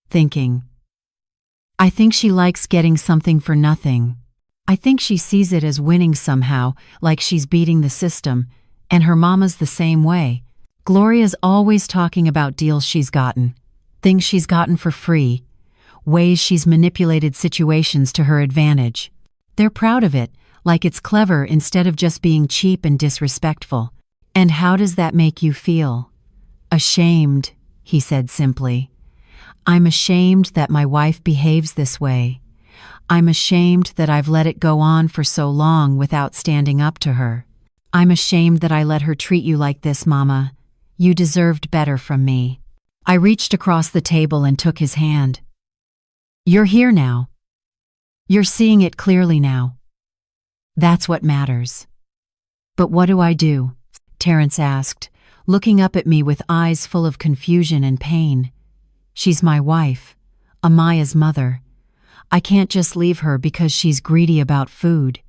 thinking. "I think she likes getting something for nothing. I think she sees it as winning somehow, like she's beating the system, and her mama's the same way. Gloria's always talking about deals she's gotten, things she's gotten for free, ways she's manipulated situations to her advantage. They're proud of it, like it's clever instead of just being cheap and disrespectful. And how does that make you feel?" "Ashamed," he said simply. "I'm ashamed that my wife behaves this way. I'm ashamed that I've let it go on for so long without standing up to her. I'm ashamed that I let her treat you like this, Mama. You deserved better from me." I reached across the table and took his hand. "You're here now. You're seeing it clearly now. That's what matters." "But what do I do?" Terrence asked, looking up at me with eyes full of confusion and pain. "She's my wife, Amaya's mother. I can't just leave her because she's greedy about food."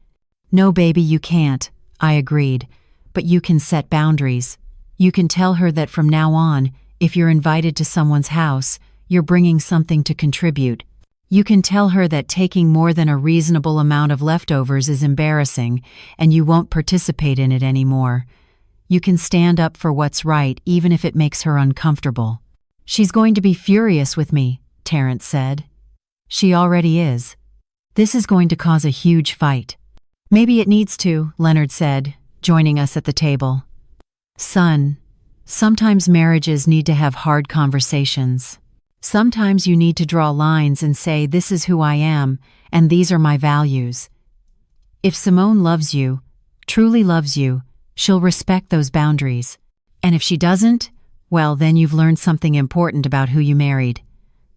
"No, baby, you can't," I agreed, "but you can set boundaries. You can tell her that from now on, if you're invited to someone's house, you're bringing something to contribute. You can tell her that taking more than a reasonable amount of leftovers is embarrassing, and you won't participate in it anymore. You can stand up for what's right even if it makes her uncomfortable." "She's going to be furious with me," Terrence said. "She already is. This is going to cause a huge fight." "Maybe it needs to," Leonard said, joining us at the table. "Son, sometimes marriages need to have hard conversations. Sometimes you need to draw lines and say, this is who I am, and these are my values. If Simone loves you, truly loves you, she'll respect those boundaries. And if she doesn't, well, then you've learned something important about who you married."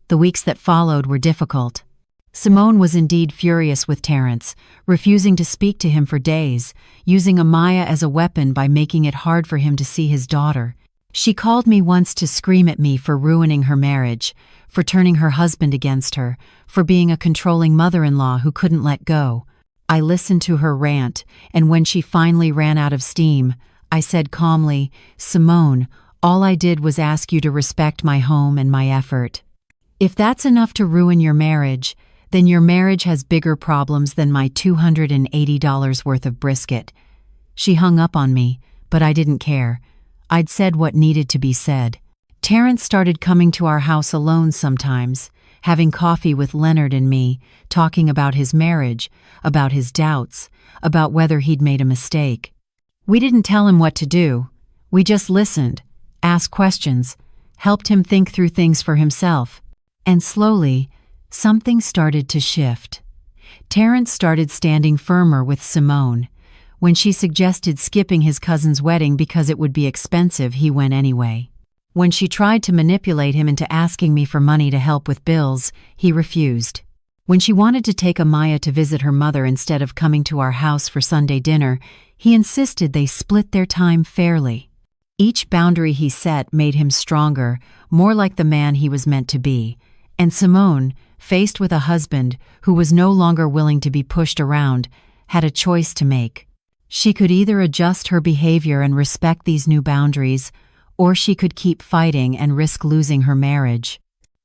The weeks that followed were difficult. Simone was indeed furious with Terrence, refusing to speak to him for days, using Amaya as a weapon by making it hard for him to see his daughter. She called me once to scream at me for ruining her marriage, for turning her husband against her, for being a controlling mother-in-law who couldn't let go. I listened to her rant, and when she finally ran out of steam, I said calmly, "Simone, all I did was ask you to respect my home and my effort. If that's enough to ruin your marriage, then your marriage has bigger problems than my $280 worth of brisket." She hung up on me, but I didn't care. I'd said what needed to be said. Terrence started coming to our house alone sometimes, having coffee with Leonard and me, talking about his marriage, about his doubts, about whether he'd made a mistake. We didn't tell him what to do. We just listened, asked questions, helped him think through things for himself. And slowly, something started to shift. Terrence started standing firmer with Simone. When she suggested skipping his cousin's wedding because it would be expensive, he went anyway. When she tried to manipulate him into asking me for money to help with bills, he refused. When she wanted to take Amaya to visit her mother instead of coming to our house for Sunday dinner, he insisted they split their time fairly. Each boundary he set made him stronger, more like the man he was meant to be. And Simone, faced with a husband who was no longer willing to be pushed around, had a choice to make. She could either adjust her behavior and respect these new boundaries, or she could keep fighting and risk losing her marriage.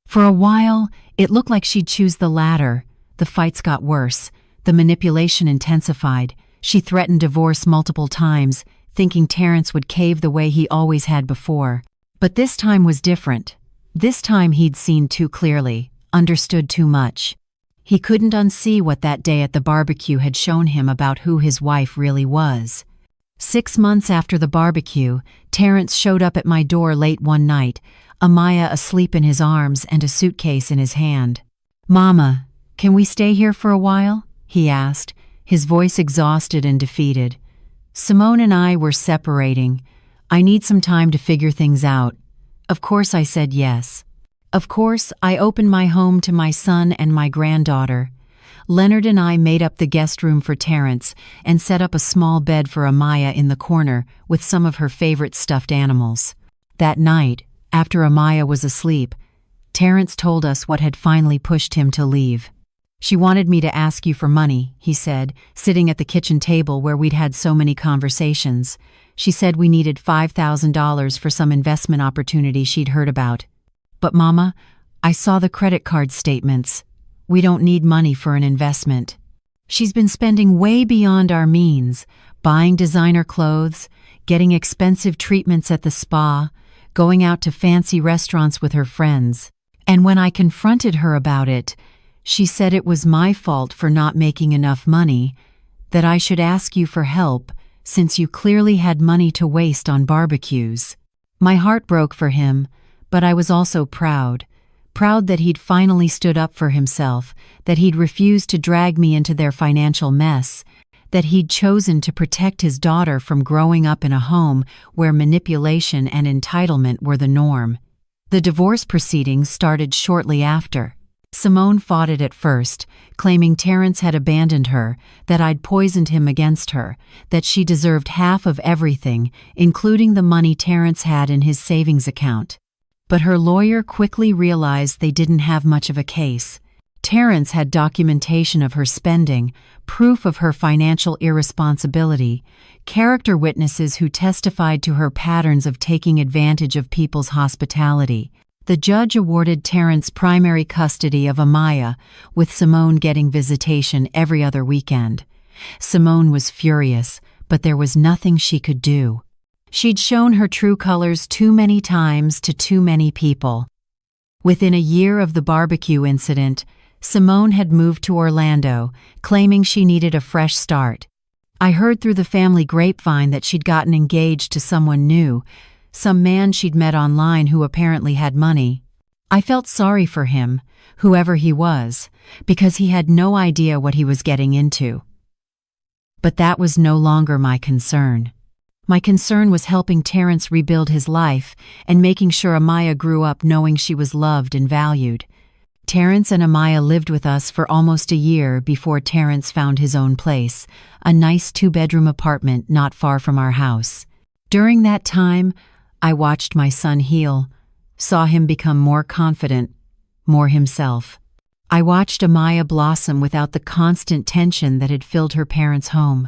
For a while, it looked like she'd choose the latter. The fights got worse. The manipulation intensified. She threatened divorce multiple times, thinking Terrence would cave the way he always had before. But this time was different. This time he'd seen too clearly, understood too much. He couldn't unsee what that day at the barbecue had shown him about who his wife really was. 6 months after the barbecue, Terrence showed up at my door late one night, Amaya asleep in his arms and a suitcase in his hand. "Mama, can we stay here for a while?" he asked, his voice exhausted and defeated. "Simone and I were separating. I need some time to figure things out." Of course I said yes. Of course, I opened my home to my son and my granddaughter. Leonard and I made up the guest room for Terrence and set up a small bed for Amaya in the corner with some of her favorite stuffed animals. That night, after Amaya was asleep, Terrence told us what had finally pushed him to leave. "She wanted me to ask you for money," he said, sitting at the kitchen table where we'd had so many conversations. "She said we needed $5,000 for some investment opportunity she'd heard about. But Mama, I saw the credit card statements. We don't need money for an investment. She's been spending way beyond our means, buying designer clothes, getting expensive treatments at the spa, going out to fancy restaurants with her friends. And when I confronted her about it, she said it was my fault for not making enough money, that I should ask you for help since you clearly had money to waste on barbecues." My heart broke for him, but I was also proud. Proud that he'd finally stood up for himself, that he'd refused to drag me into their financial mess, that he'd chosen to protect his daughter from growing up in a home where manipulation and entitlement were the norm. The divorce proceedings started shortly after. Simone fought it at first, claiming Terrence had abandoned her, that I'd poisoned him against her, that she deserved half of everything, including the money Terrence had in his savings account. But her lawyer quickly realized they didn't have much of a case. Terrence had documentation of her spending, proof of her financial irresponsibility, character witnesses who testified to her patterns of taking advantage of people's hospitality. The judge awarded Terrence primary custody of Amaya, with Simone getting visitation every other weekend. Simone was furious, but there was nothing she could do. She'd shown her true colors too many times to too many people. Within a year of the barbecue incident, Simone had moved to Orlando, claiming she needed a fresh start. I heard through the family grapevine that she'd gotten engaged to someone new, some man she'd met online who apparently had money. I felt sorry for him, whoever he was, because he had no idea what he was getting into. But that was no longer my concern. My concern was helping Terrence rebuild his life and making sure Amaya grew up knowing she was loved and valued. Terrence and Amaya lived with us for almost a year before Terrence found his own place, a nice 2-bedroom apartment not far from our house. During that time, I watched my son heal, saw him become more confident, more himself. I watched Amaya blossom without the constant tension that had filled her parents' home.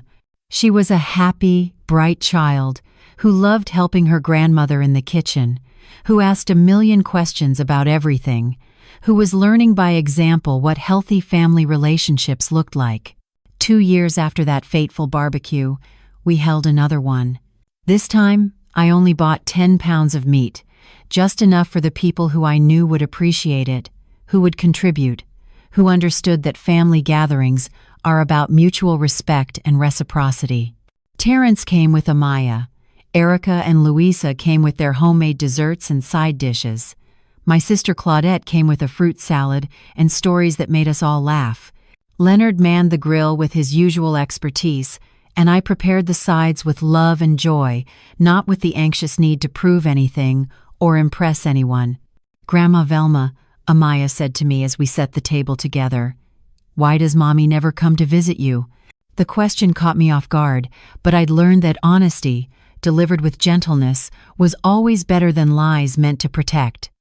She was a happy, bright child who loved helping her grandmother in the kitchen, who asked a million questions about everything, who was learning by example what healthy family relationships looked like. 2 years after that fateful barbecue, we held another one. This time, I only bought 10 pounds of meat, just enough for the people who I knew would appreciate it, who would contribute, who understood that family gatherings are about mutual respect and reciprocity. Terrence came with Amaya. Erica and Louisa came with their homemade desserts and side dishes. My sister Claudette came with a fruit salad and stories that made us all laugh. Leonard manned the grill with his usual expertise, and I prepared the sides with love and joy, not with the anxious need to prove anything or impress anyone. "Grandma Velma," Amaya said to me as we set the table together, "why does Mommy never come to visit you?" The question caught me off guard, but I'd learned that honesty, delivered with gentleness, was always better than lies meant to protect.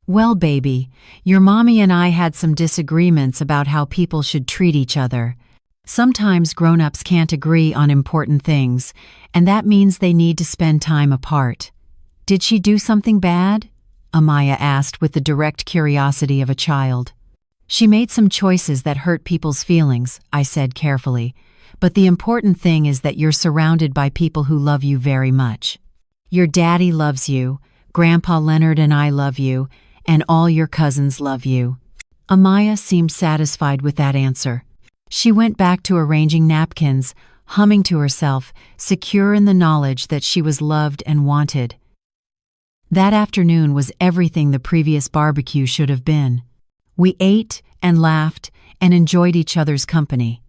"Well, baby, your mommy and I had some disagreements about how people should treat each other. Sometimes grown-ups can't agree on important things, and that means they need to spend time apart." "Did she do something bad?" Amaya asked with the direct curiosity of a child. "She made some choices that hurt people's feelings," I said carefully, "but the important thing is that you're surrounded by people who love you very much. Your daddy loves you, Grandpa Leonard and I love you, and all your cousins love you." Amaya seemed satisfied with that answer. She went back to arranging napkins, humming to herself, secure in the knowledge that she was loved and wanted. That afternoon was everything the previous barbecue should have been. We ate and laughed and enjoyed each other's company.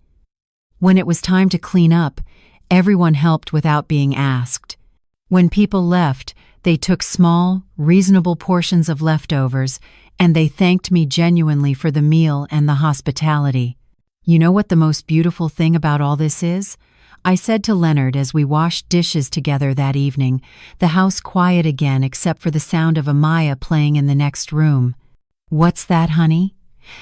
When it was time to clean up, everyone helped without being asked. When people left, they took small, reasonable portions of leftovers, and they thanked me genuinely for the meal and the hospitality. "You know what the most beautiful thing about all this is?" I said to Leonard as we washed dishes together that evening, the house quiet again except for the sound of Amaya playing in the next room. "What's that, honey?"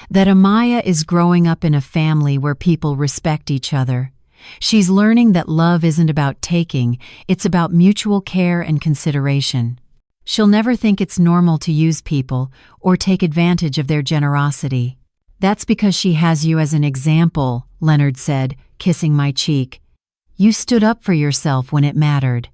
"That Amaya is growing up in a family where people respect each other. She's learning that love isn't about taking, it's about mutual care and consideration. She'll never think it's normal to use people or take advantage of their generosity." "That's because she has you as an example," Leonard said, kissing my cheek. "You stood up for yourself when it mattered.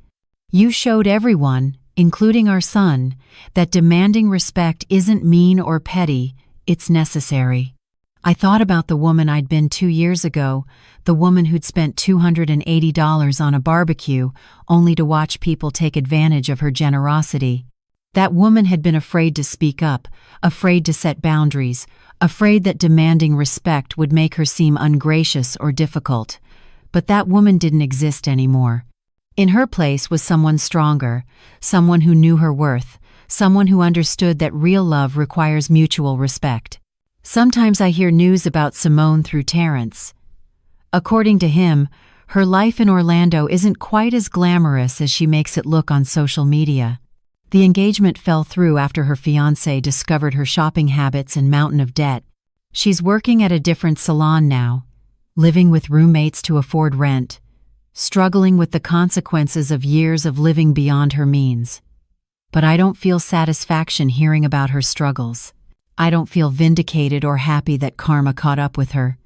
You showed everyone, including our son, that demanding respect isn't mean or petty, it's necessary." I thought about the woman I'd been 2 years ago, the woman who'd spent $280 on a barbecue only to watch people take advantage of her generosity. That woman had been afraid to speak up, afraid to set boundaries, afraid that demanding respect would make her seem ungracious or difficult. But that woman didn't exist anymore. In her place was someone stronger, someone who knew her worth, someone who understood that real love requires mutual respect. Sometimes I hear news about Simone through Terrence. According to him, her life in Orlando isn't quite as glamorous as she makes it look on social media. The engagement fell through after her fiancé discovered her shopping habits and mountain of debt. She's working at a different salon now, living with roommates to afford rent, struggling with the consequences of years of living beyond her means. But I don't feel satisfaction hearing about her struggles. I don't feel vindicated or happy that karma caught up with her.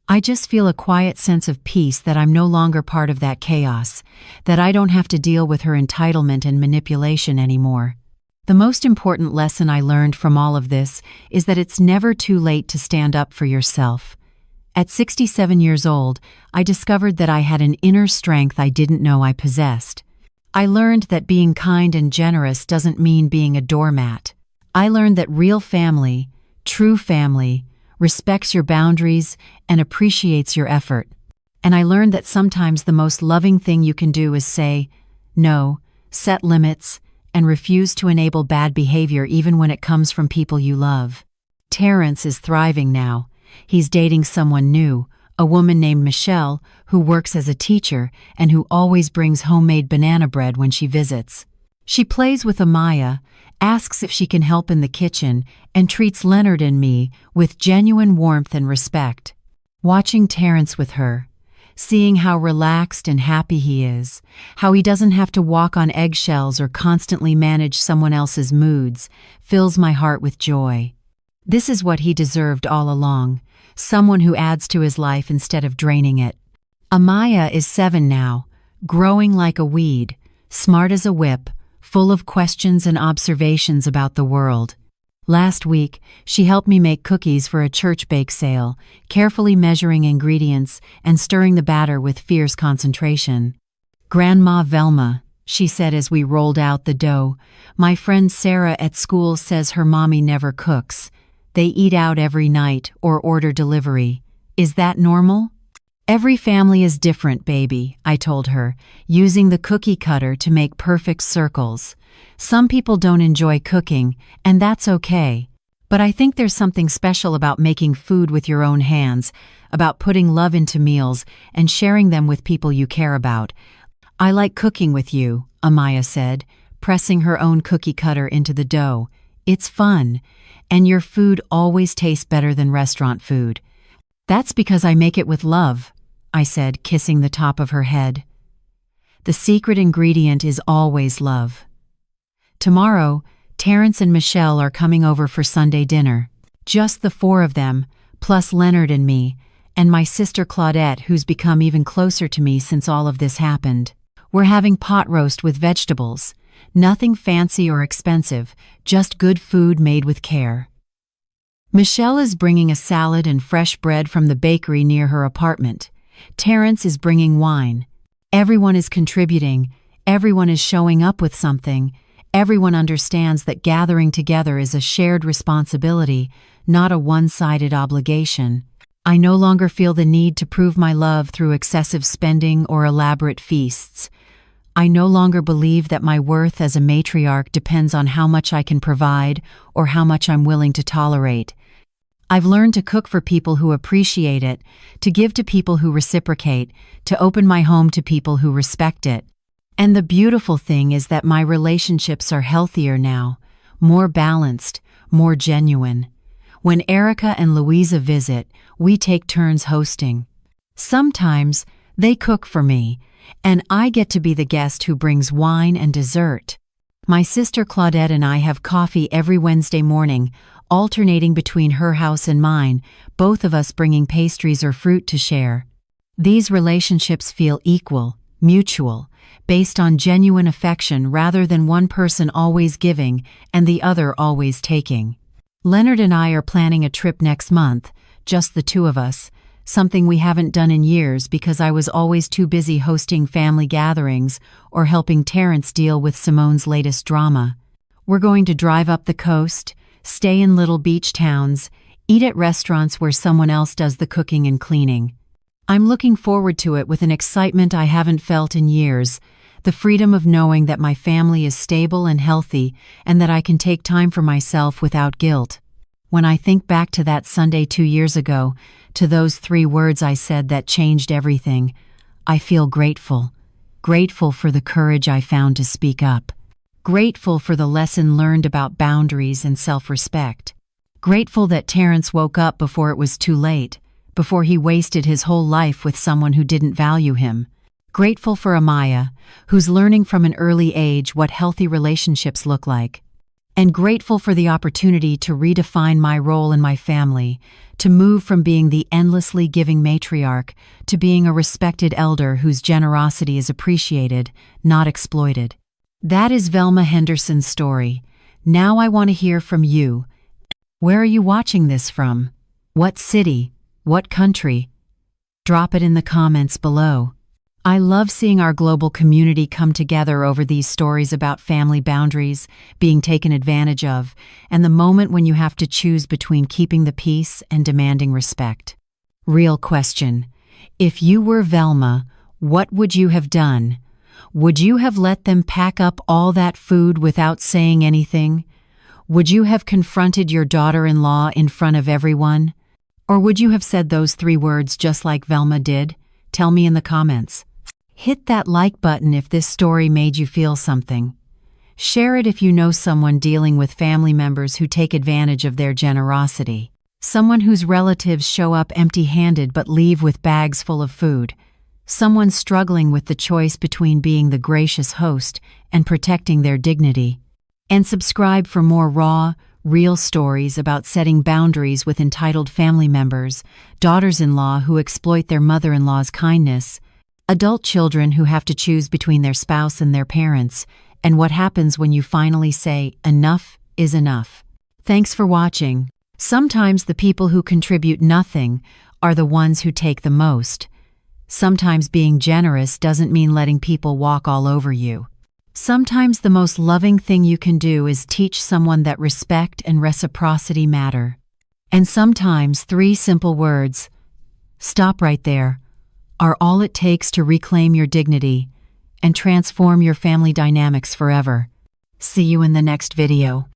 I just feel a quiet sense of peace that I'm no longer part of that chaos, that I don't have to deal with her entitlement and manipulation anymore. The most important lesson I learned from all of this is that it's never too late to stand up for yourself. At 67 years old, I discovered that I had an inner strength I didn't know I possessed. I learned that being kind and generous doesn't mean being a doormat. I learned that real family, true family, respects your boundaries and appreciates your effort. And I learned that sometimes the most loving thing you can do is say no, set limits, and refuse to enable bad behavior even when it comes from people you love. Terrence is thriving now. He's dating someone new, a woman named Michelle, who works as a teacher and who always brings homemade banana bread when she visits. She plays with Amaya, asks if she can help in the kitchen, and treats Leonard and me with genuine warmth and respect. Watching Terrence with her, seeing how relaxed and happy he is, how he doesn't have to walk on eggshells or constantly manage someone else's moods, fills my heart with joy. This is what he deserved all along, someone who adds to his life instead of draining it. Amaya is 7 now, growing like a weed, smart as a whip, full of questions and observations about the world. Last week, she helped me make cookies for a church bake sale, carefully measuring ingredients and stirring the batter with fierce concentration. "Grandma Velma," she said as we rolled out the dough, "my friend Sarah at school says her mommy never cooks. They eat out every night or order delivery. Is that normal?" "Every family is different, baby," I told her, using the cookie cutter to make perfect circles. "Some people don't enjoy cooking, and that's okay. But I think there's something special about making food with your own hands, about putting love into meals and sharing them with people you care about. I like cooking with you," Amaya said, pressing her own cookie cutter into the dough. "It's fun, and your food always tastes better than restaurant food." "That's because I make it with love," I said, kissing the top of her head. "The secret ingredient is always love." Tomorrow, Terrence and Michelle are coming over for Sunday dinner. Just the 4 of them, plus Leonard and me, and my sister Claudette, who's become even closer to me since all of this happened. We're having pot roast with vegetables. Nothing fancy or expensive, just good food made with care. Michelle is bringing a salad and fresh bread from the bakery near her apartment. Terrence is bringing wine. Everyone is contributing. Everyone is showing up with something. Everyone understands that gathering together is a shared responsibility, not a one-sided obligation. I no longer feel the need to prove my love through excessive spending or elaborate feasts. I no longer believe that my worth as a matriarch depends on how much I can provide or how much I'm willing to tolerate. I've learned to cook for people who appreciate it, to give to people who reciprocate, to open my home to people who respect it. And the beautiful thing is that my relationships are healthier now, more balanced, more genuine. When Erica and Louisa visit, we take turns hosting. Sometimes they cook for me, and I get to be the guest who brings wine and dessert. My sister Claudette and I have coffee every Wednesday morning, alternating between her house and mine, both of us bringing pastries or fruit to share. These relationships feel equal, mutual, based on genuine affection rather than one person always giving and the other always taking. Leonard and I are planning a trip next month, just the two of us, something we haven't done in years because I was always too busy hosting family gatherings or helping Terrence deal with Simone's latest drama. We're going to drive up the coast, stay in little beach towns, eat at restaurants where someone else does the cooking and cleaning. I'm looking forward to it with an excitement I haven't felt in years, the freedom of knowing that my family is stable and healthy and that I can take time for myself without guilt. When I think back to that Sunday 2 years ago, to those 3 words I said that changed everything, I feel grateful. Grateful for the courage I found to speak up. Grateful for the lesson learned about boundaries and self-respect. Grateful that Terrence woke up before it was too late, before he wasted his whole life with someone who didn't value him. Grateful for Amaya, who's learning from an early age what healthy relationships look like. And grateful for the opportunity to redefine my role in my family, to move from being the endlessly giving matriarch to being a respected elder whose generosity is appreciated, not exploited. That is Velma Henderson's story. Now I want to hear from you. Where are you watching this from? What city? What country? Drop it in the comments below. I love seeing our global community come together over these stories about family boundaries, being taken advantage of, and the moment when you have to choose between keeping the peace and demanding respect. Real question. If you were Velma, what would you have done? Would you have let them pack up all that food without saying anything? Would you have confronted your daughter-in-law in front of everyone? Or would you have said those 3 words just like Velma did? Tell me in the comments. Hit that like button if this story made you feel something. Share it if you know someone dealing with family members who take advantage of their generosity. Someone whose relatives show up empty-handed but leave with bags full of food. Someone struggling with the choice between being the gracious host and protecting their dignity. And subscribe for more raw, real stories about setting boundaries with entitled family members, daughters-in-law who exploit their mother-in-law's kindness, adult children who have to choose between their spouse and their parents, and what happens when you finally say, enough is enough. Thanks for watching. Sometimes the people who contribute nothing are the ones who take the most. Sometimes being generous doesn't mean letting people walk all over you. Sometimes the most loving thing you can do is teach someone that respect and reciprocity matter. And sometimes 3 simple words, stop right there, are all it takes to reclaim your dignity and transform your family dynamics forever. See you in the next video.